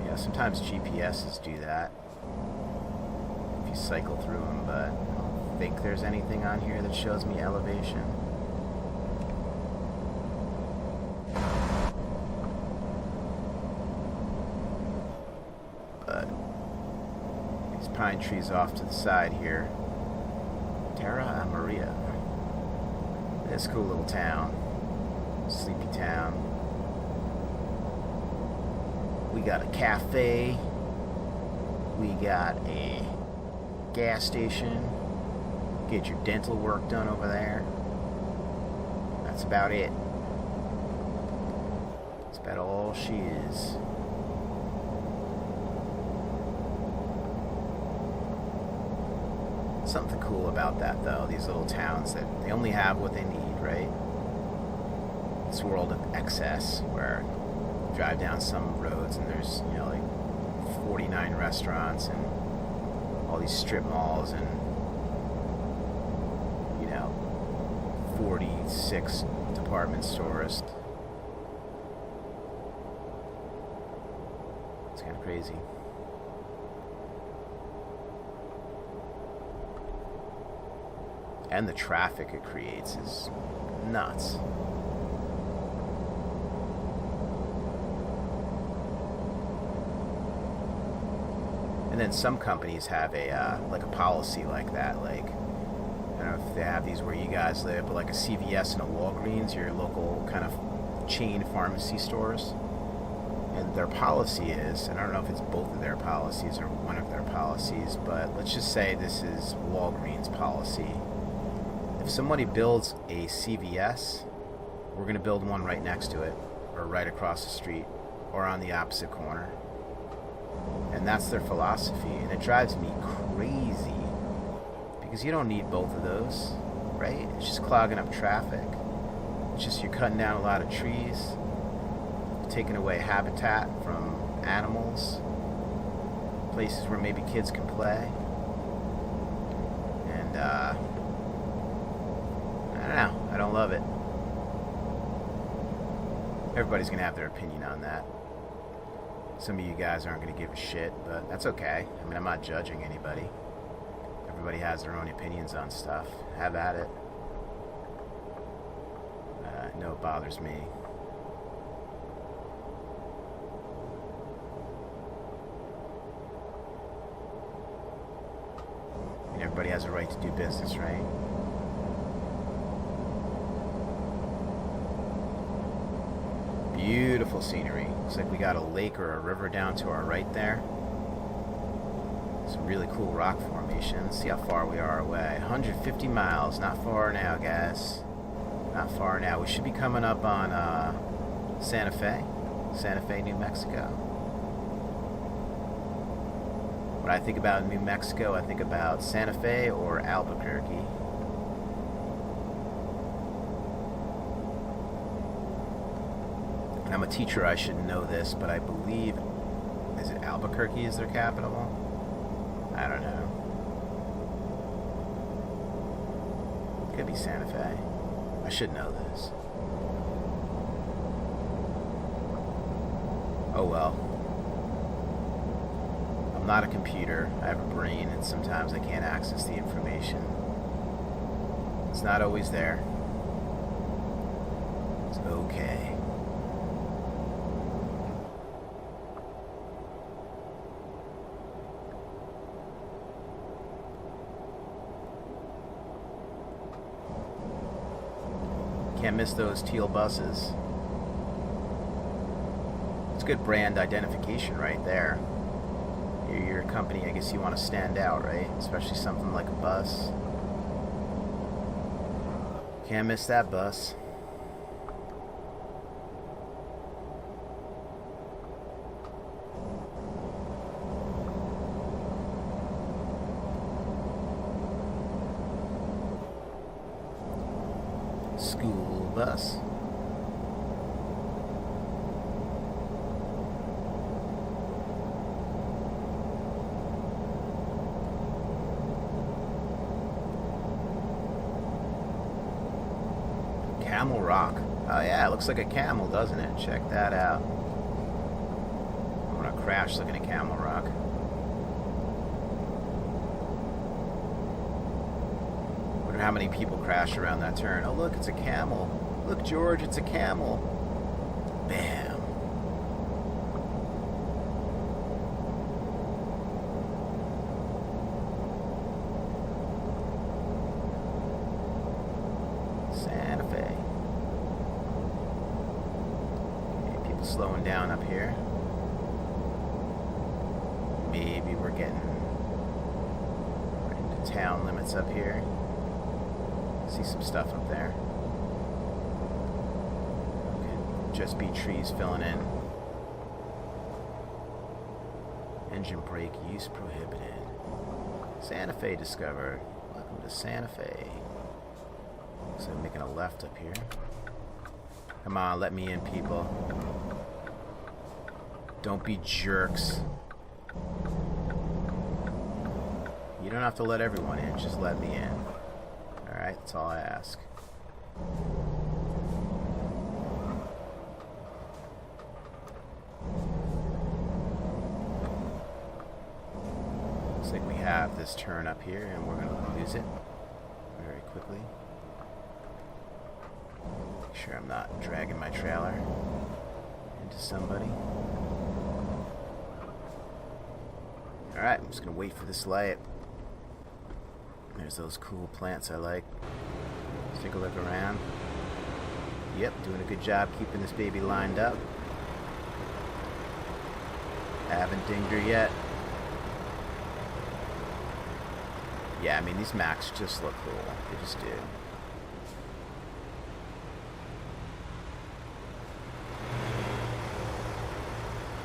Yeah, sometimes GPSs do that if you cycle through them, but I don't think there's anything on here that shows me elevation. Pine trees off to the side here. Terra Maria. This cool little town. Sleepy town. We got a cafe. We got a gas station. Get your dental work done over there. That's about it. that all she is. Something cool about that, though, these little towns, that they only have what they need, right? This world of excess, where you drive down some roads and there's, you know, like 49 restaurants and all these strip malls and, you know, 46 department stores. It's kind of crazy. And the traffic it creates is nuts. And then some companies have a like a policy like that. Like, I don't know if they have these where you guys live, but like a CVS and a Walgreens, your local kind of chain pharmacy stores. And their policy is, and I don't know if it's both of their policies or one of their policies, but let's just say this is Walgreens' policy. If somebody builds a CVS, we're going to build one right next to it, or right across the street, or on the opposite corner. And that's their philosophy, and it drives me crazy, because you don't need both of those, right? It's just clogging up traffic. It's just you're cutting down a lot of trees, taking away habitat from animals, places where maybe kids can play. And I don't know, I don't love it. Everybody's gonna have their opinion on that. Some of you guys aren't gonna give a shit, but that's okay. I mean, I'm not judging anybody. Everybody has their own opinions on stuff. Have at it. No, it bothers me. I mean, everybody has a right to do business, right? Beautiful scenery. Looks like we got a lake or a river down to our right there. Some really cool rock formations. See how far we are away. 150 miles. Not far now, guys. Not far now. We should be coming up on Sante Fe. Sante Fe, New Mexico. When I think about New Mexico, I think about Sante Fe or Albuquerque. And I'm a teacher, I should know this, but I believe, is it Albuquerque is their capital? I don't know. Could be Sante Fe. I should know this. Oh well. I'm not a computer. I have a brain, and sometimes I can't access the information. It's not always there. It's okay. Can't miss those teal buses. It's good brand identification right there. You're a company, I guess you want to stand out, right? Especially something like a bus. Can't miss that bus. School bus. Camel Rock. Oh yeah, it looks like a camel, doesn't it? Check that out. I'm gonna crash looking at Camel Rock. Wonder how many people crash around that turn. Oh look, it's a camel. Look, George, it's a camel. Bam. Sante Fe. Okay, people slowing down up here. Maybe we're getting right into town limits up here. See some stuff up there. Okay. just be trees filling in. Engine brake use prohibited. Sante Fe discovered. Welcome to Sante Fe. So I'm making a left up here. Come on, let me in, people. Don't be jerks. You don't have to let everyone in, just let me in. Alright, that's all I ask. Looks like we have this turn up here and we're going to lose it very quickly. Make sure I'm not dragging my trailer into somebody. Alright, I'm just going to wait for this light. There's those cool plants I like. Let's take a look around. Yep, doing a good job keeping this baby lined up. Haven't dinged her yet. Yeah, I mean, these Macks just look cool. They just do.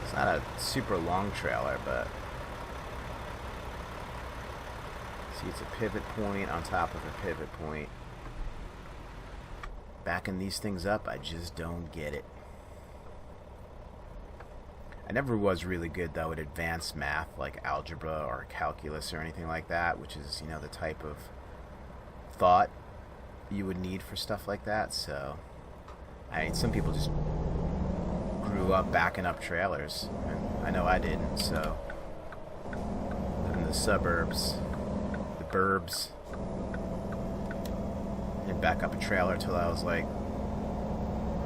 It's not a super long trailer, but see, it's a pivot point on top of a pivot point. Backing these things up, I just don't get it. I never was really good, though, at advanced math, like algebra or calculus or anything like that, which is, you know, the type of thought you would need for stuff like that. So, I mean, some people just grew up backing up trailers, and I know I didn't, so living in the suburbs, the burbs, and back up a trailer till I was like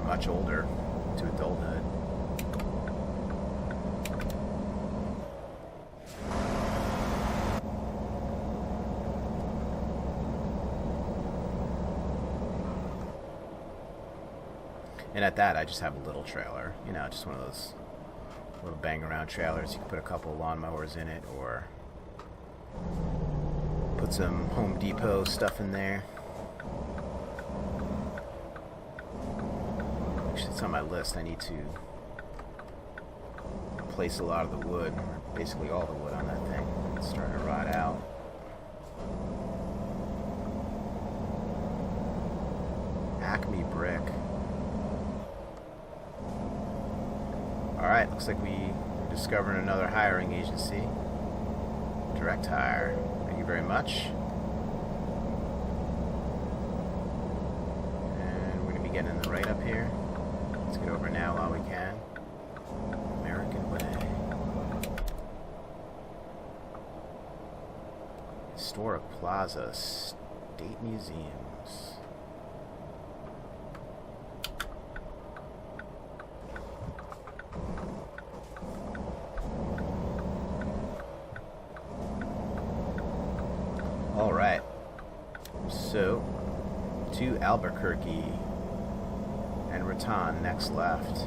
much older, to adulthood. And at that, I just have a little trailer, you know, just one of those little bang around trailers. You can put a couple of lawnmowers in it, or put some Home Depot stuff in there. Actually, it's on my list. I need to replace a lot of the wood, or basically all the wood on that thing. It's starting to rot out. Acme brick. Alright, looks like we discovered another hiring agency. Direct hire. Thank you very much. And we're going to be getting in the right up here. Let's get over now while we can. American Way. Historic Plaza, State Museums. Alright, so to Albuquerque and Raton, next left.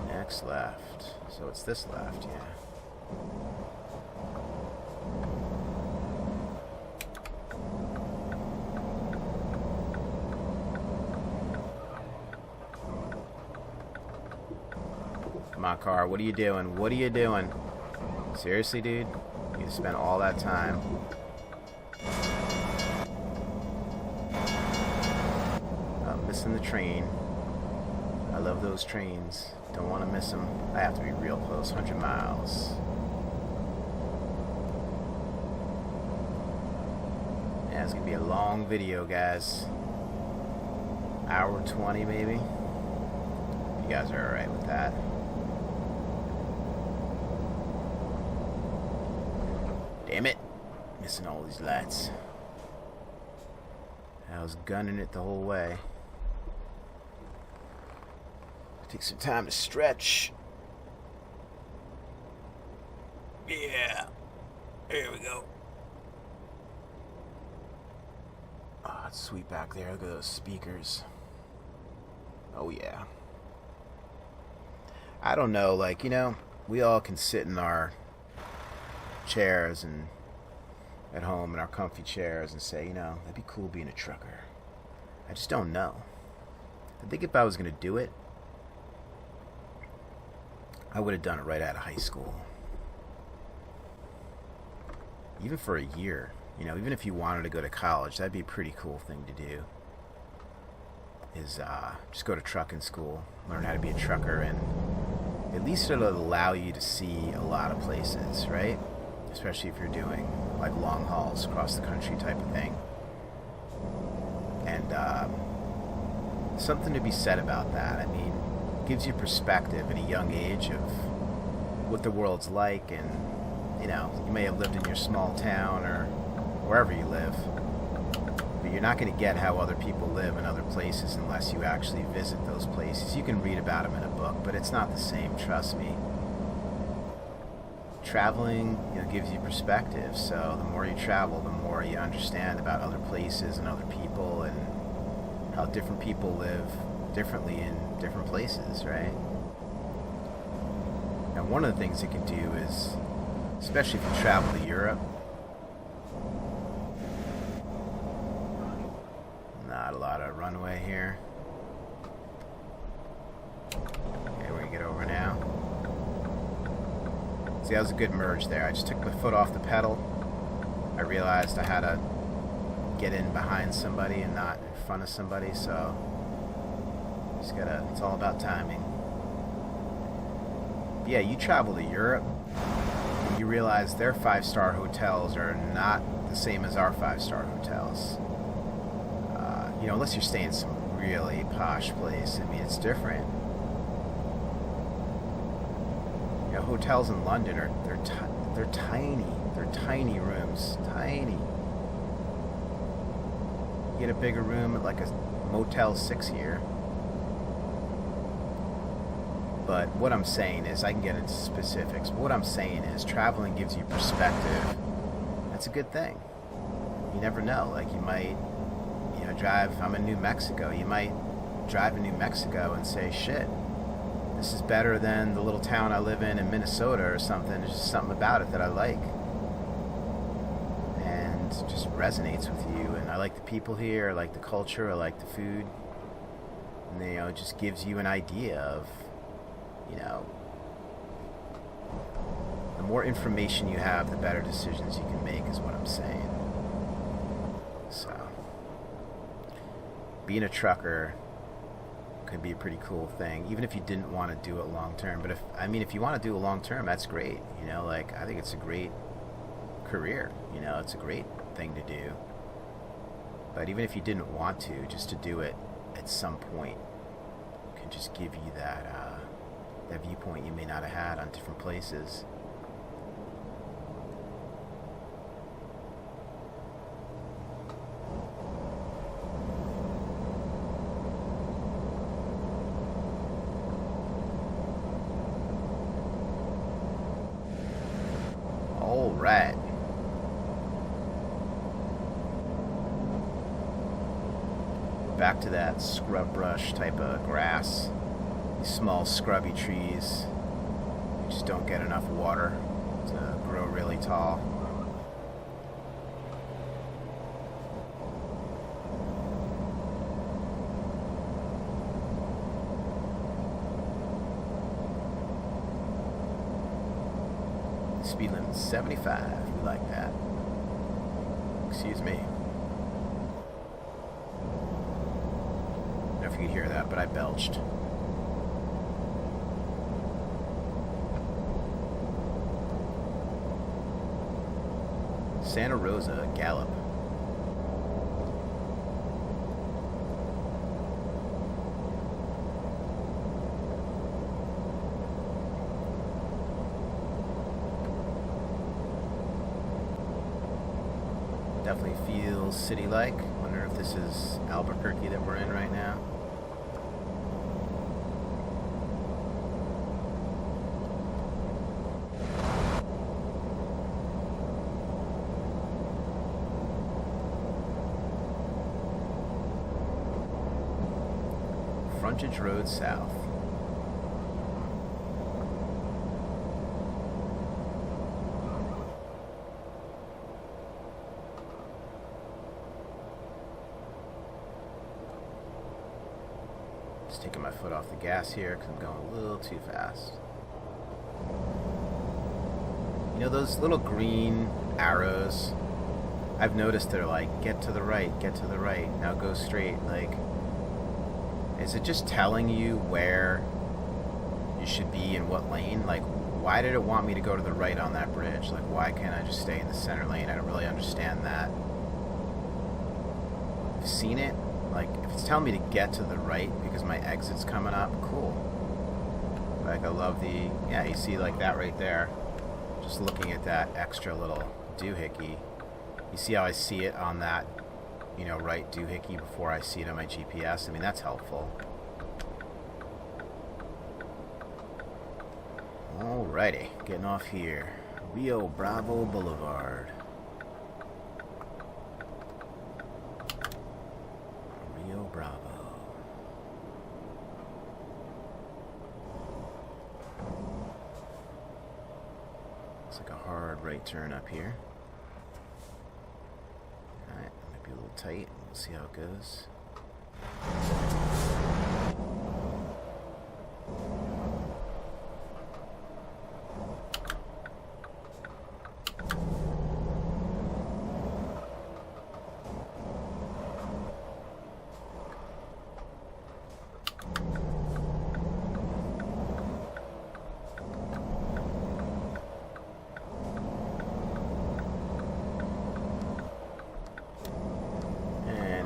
Next left, so it's this left, yeah. Come on, car, what are you doing? What are you doing? Seriously, dude? You spent all that time. I'm missing the train. I love those trains. Don't want to miss them. I have to be real close. 100 miles. Yeah, it's going to be a long video, guys. Hour 20, maybe. You guys are alright with that. Damn it. Missing all these lights. I was gunning it the whole way. Take some time to stretch. Yeah. There we go. Oh, it's sweet back there. Look at those speakers. Oh, yeah. I don't know, like, you know, we all can sit in our chairs and at home in our comfy chairs and say, you know, that'd be cool being a trucker. I just don't know. I think if I was going to do it, I would have done it right out of high school. Even for a year. You know, even if you wanted to go to college, that'd be a pretty cool thing to do. Is just go to trucking school, learn how to be a trucker, and at least it'll allow you to see a lot of places, right? Especially if you're doing like long hauls across the country type of thing. And something to be said about that. I mean, it gives you perspective at a young age of what the world's like, and you know, you may have lived in your small town or wherever you live, but you're not going to get how other people live in other places unless you actually visit those places. You can read about them in a book, but it's not the same, trust me. Traveling, you know, gives you perspective, so the more you travel, the more you understand about other places and other people and how different people live differently in different places, right? And one of the things it can do is, especially if you travel to Europe, not a lot of runway here. Okay, we're gonna get over now. See, that was a good merge there. I just took my foot off the pedal. I realized I had to get in behind somebody and not in front of somebody, so just gotta, it's all about timing. But yeah, you travel to Europe, and you realize their 5-star hotels are not the same as our 5-star hotels. You know, unless you're staying in some really posh place, I mean, it's different. You know, hotels in London are they're tiny. They're tiny rooms, tiny. You get a bigger room at like a Motel 6 here. But what I'm saying is, I can get into specifics, but what I'm saying is traveling gives you perspective. That's a good thing. You never know. Like, you might, you know, drive, I'm in New Mexico, you might drive in New Mexico and say, shit, this is better than the little town I live in Minnesota or something. There's just something about it that I like. And it just resonates with you. And I like the people here, I like the culture, I like the food. And, you know, it just gives you an idea of, you know, the more information you have, the better decisions you can make, is what I'm saying. So, being a trucker could be a pretty cool thing, even if you didn't want to do it long term. But if you want to do it long term, that's great. You know, like, I think it's a great career. You know, it's a great thing to do. But even if you didn't want to, just to do it at some point can just give you that viewpoint you may not have had on different places. All right. Back to that scrub brush type of grass. Small scrubby trees, you just don't get enough water to grow really tall. Speed limit 75, we like that. Excuse me. I don't know if you could hear that, but I belched. Santa Rosa Gallup. Definitely feels city-like. Wonder if this is Albuquerque that we're in right now. Frontage Road South. taking my foot off the gas here because I'm going a little too fast. You know those little green arrows? I've noticed they're like, get to the right, now go straight. Like, is it just telling you where you should be in what lane? Like, why did it want me to go to the right on that bridge? Like, why can't I just stay in the center lane? I don't really understand that. I've seen it. Like, if it's telling me to get to the right because my exit's coming up, cool. Like, I love the, yeah, you see like that right there. Just looking at that extra little doohickey. You see how I see it on that, you know, right doohickey before I see it on my GPS? I mean, that's helpful. Alrighty, getting off here. Rio Bravo Boulevard. Rio Bravo. Looks like a hard right turn up here. Alright, might be a little tight. We'll see how it goes.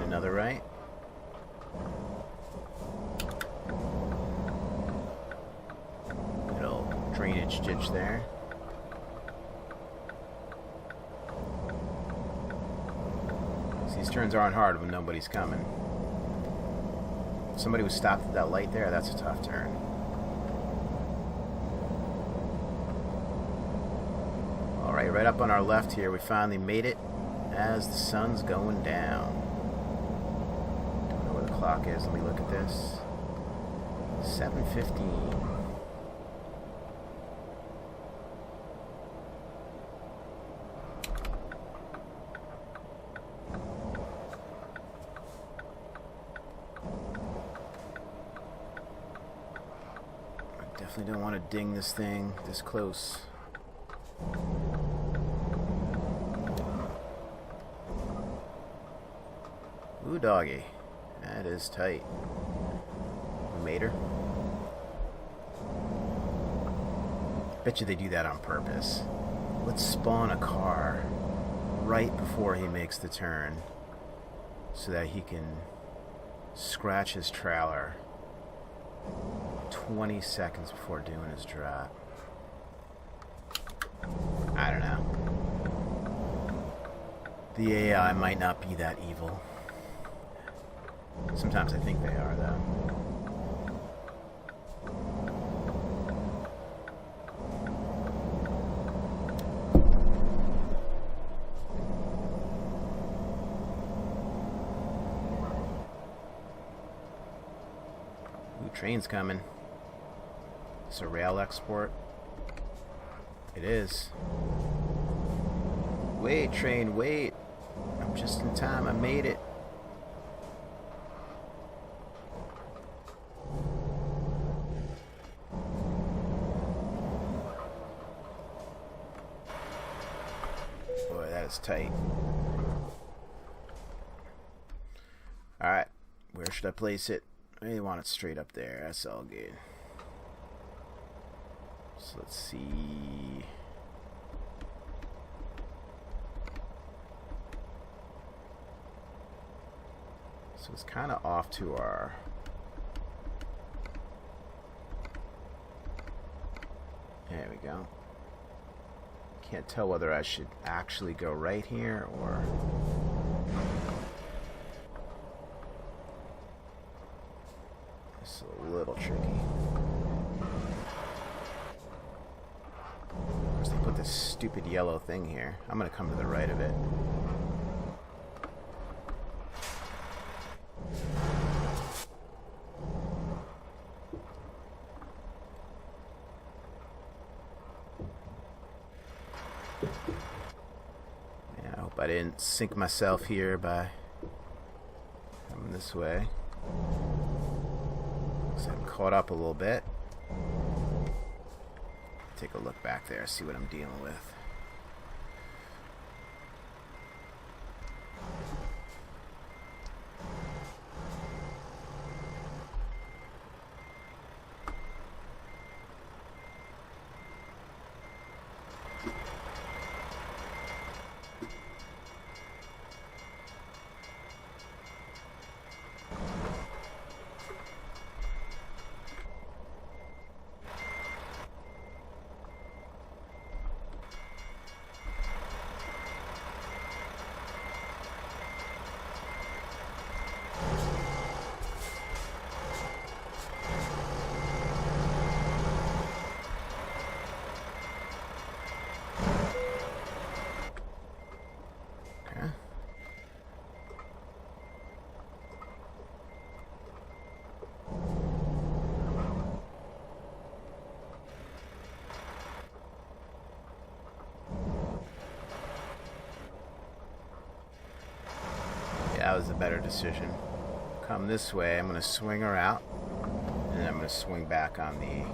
Another right. Little drainage ditch there. These turns aren't hard when nobody's coming. If somebody was stopped at that light there, that's a tough turn. Alright, right up on our left here, we finally made it as the sun's going down. Clock is. Let me look at this. 7:15. I definitely don't want to ding this thing this close. Ooh, doggy. That is tight. We made her. Bet you they do that on purpose. Let's spawn a car right before he makes the turn so that he can scratch his trailer 20 seconds before doing his drop. I don't know. The AI might not be that evil. Sometimes I think they are, though. Ooh, train's coming. It's a rail export. It is. Wait, train, wait. I'm just in time. I made it. Boy, that is tight. Alright, where should I place it? I really want it straight up there. That's all good. So let's see. So it's kind of off to our... There we go. Can't tell whether I should actually go right here or... It's a little tricky. Of course, they put this stupid yellow thing here. I'm gonna come to the right of it. Yeah, I hope I didn't sink myself here by coming this way. So I'm caught up a little bit. Take a look back there, see what I'm dealing with. That was a better decision. Come this way, I'm going to swing her out, and then I'm going to swing back on the...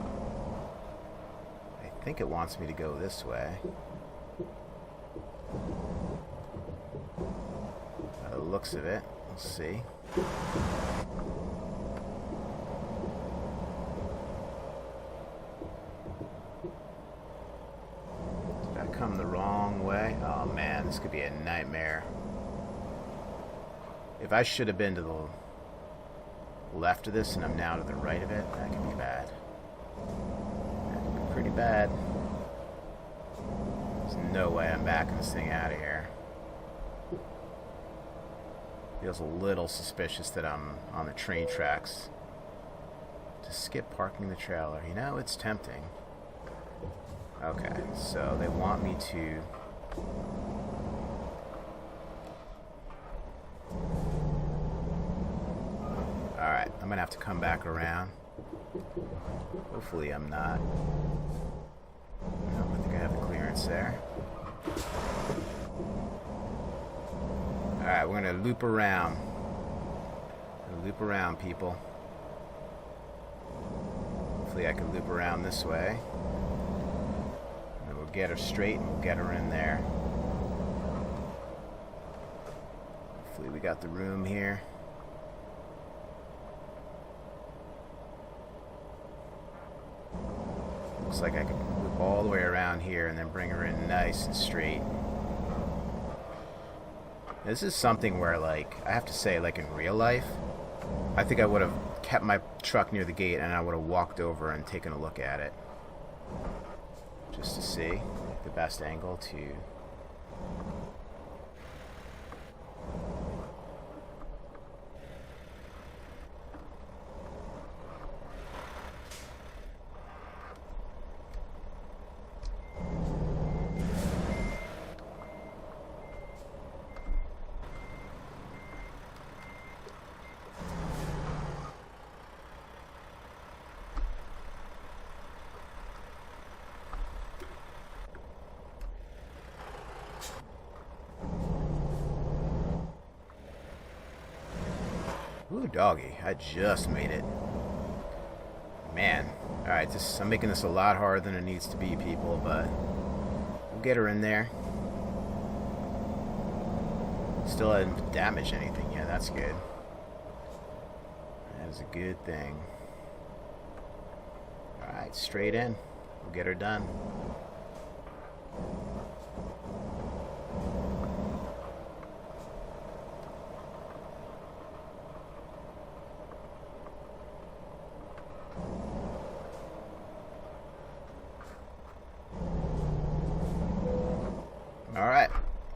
I think it wants me to go this way. By the looks of it, we'll see. Did I come the wrong way? Oh man, this could be a nightmare. If I should have been to the left of this and I'm now to the right of it, that could be bad. That could be pretty bad. There's no way I'm backing this thing out of here. Feels a little suspicious that I'm on the train tracks. To skip parking the trailer. You know, it's tempting. Okay, so they want me to... Alright, I'm gonna have to come back around. Hopefully I'm not. No, I think I have the clearance there. Alright, we're gonna loop around. Loop around, people. Hopefully I can loop around this way. And we'll get her straight and we'll get her in there. Hopefully we got the room here. Looks like I could loop all the way around here and then bring her in nice and straight. This is something where, like, I have to say, like in real life, I think I would have kept my truck near the gate and I would have walked over and taken a look at it. Just to see the best angle to... Ooh, doggy. I just made it. Man. Alright, I'm making this a lot harder than it needs to be, people, but we'll get her in there. Still haven't damaged anything yet. That's good. That is a good thing. Alright, straight in. We'll get her done. Alright,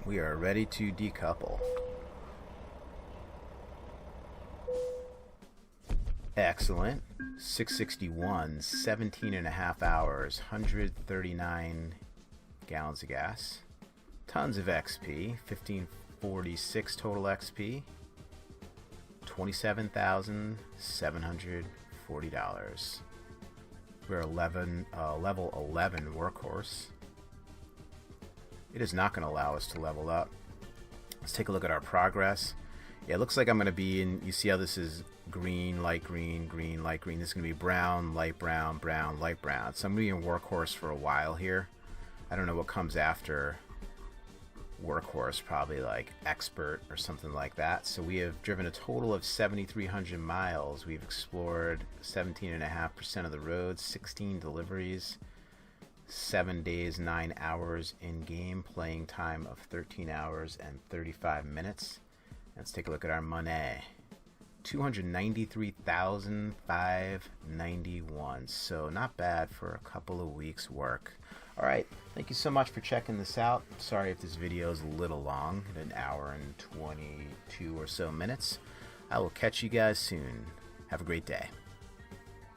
we are ready to decouple. Excellent. 661, 17 and a half hours, 139 gallons of gas. Tons of XP, 1546 total XP. $27,740. We're level 11 workhorse. It is not going to allow us to level up. Let's take a look at our progress. Yeah, it looks like I'm going to be in, you see how this is green, light green, green, light green. This is going to be brown, light brown, brown, light brown. So I'm going to be in Workhorse for a while here. I don't know what comes after Workhorse, probably like Expert or something like that. So we have driven a total of 7,300 miles. We've explored 17.5% of the roads, 16 deliveries, 7 days, 9 hours in game, playing time of 13 hours and 35 minutes. Let's take a look at our money. 293,591. So not bad for a couple of weeks work. All right, thank you so much for checking this out. Sorry if this video is a little long, an hour and 22 or so minutes. I will catch you guys soon. Have a great day.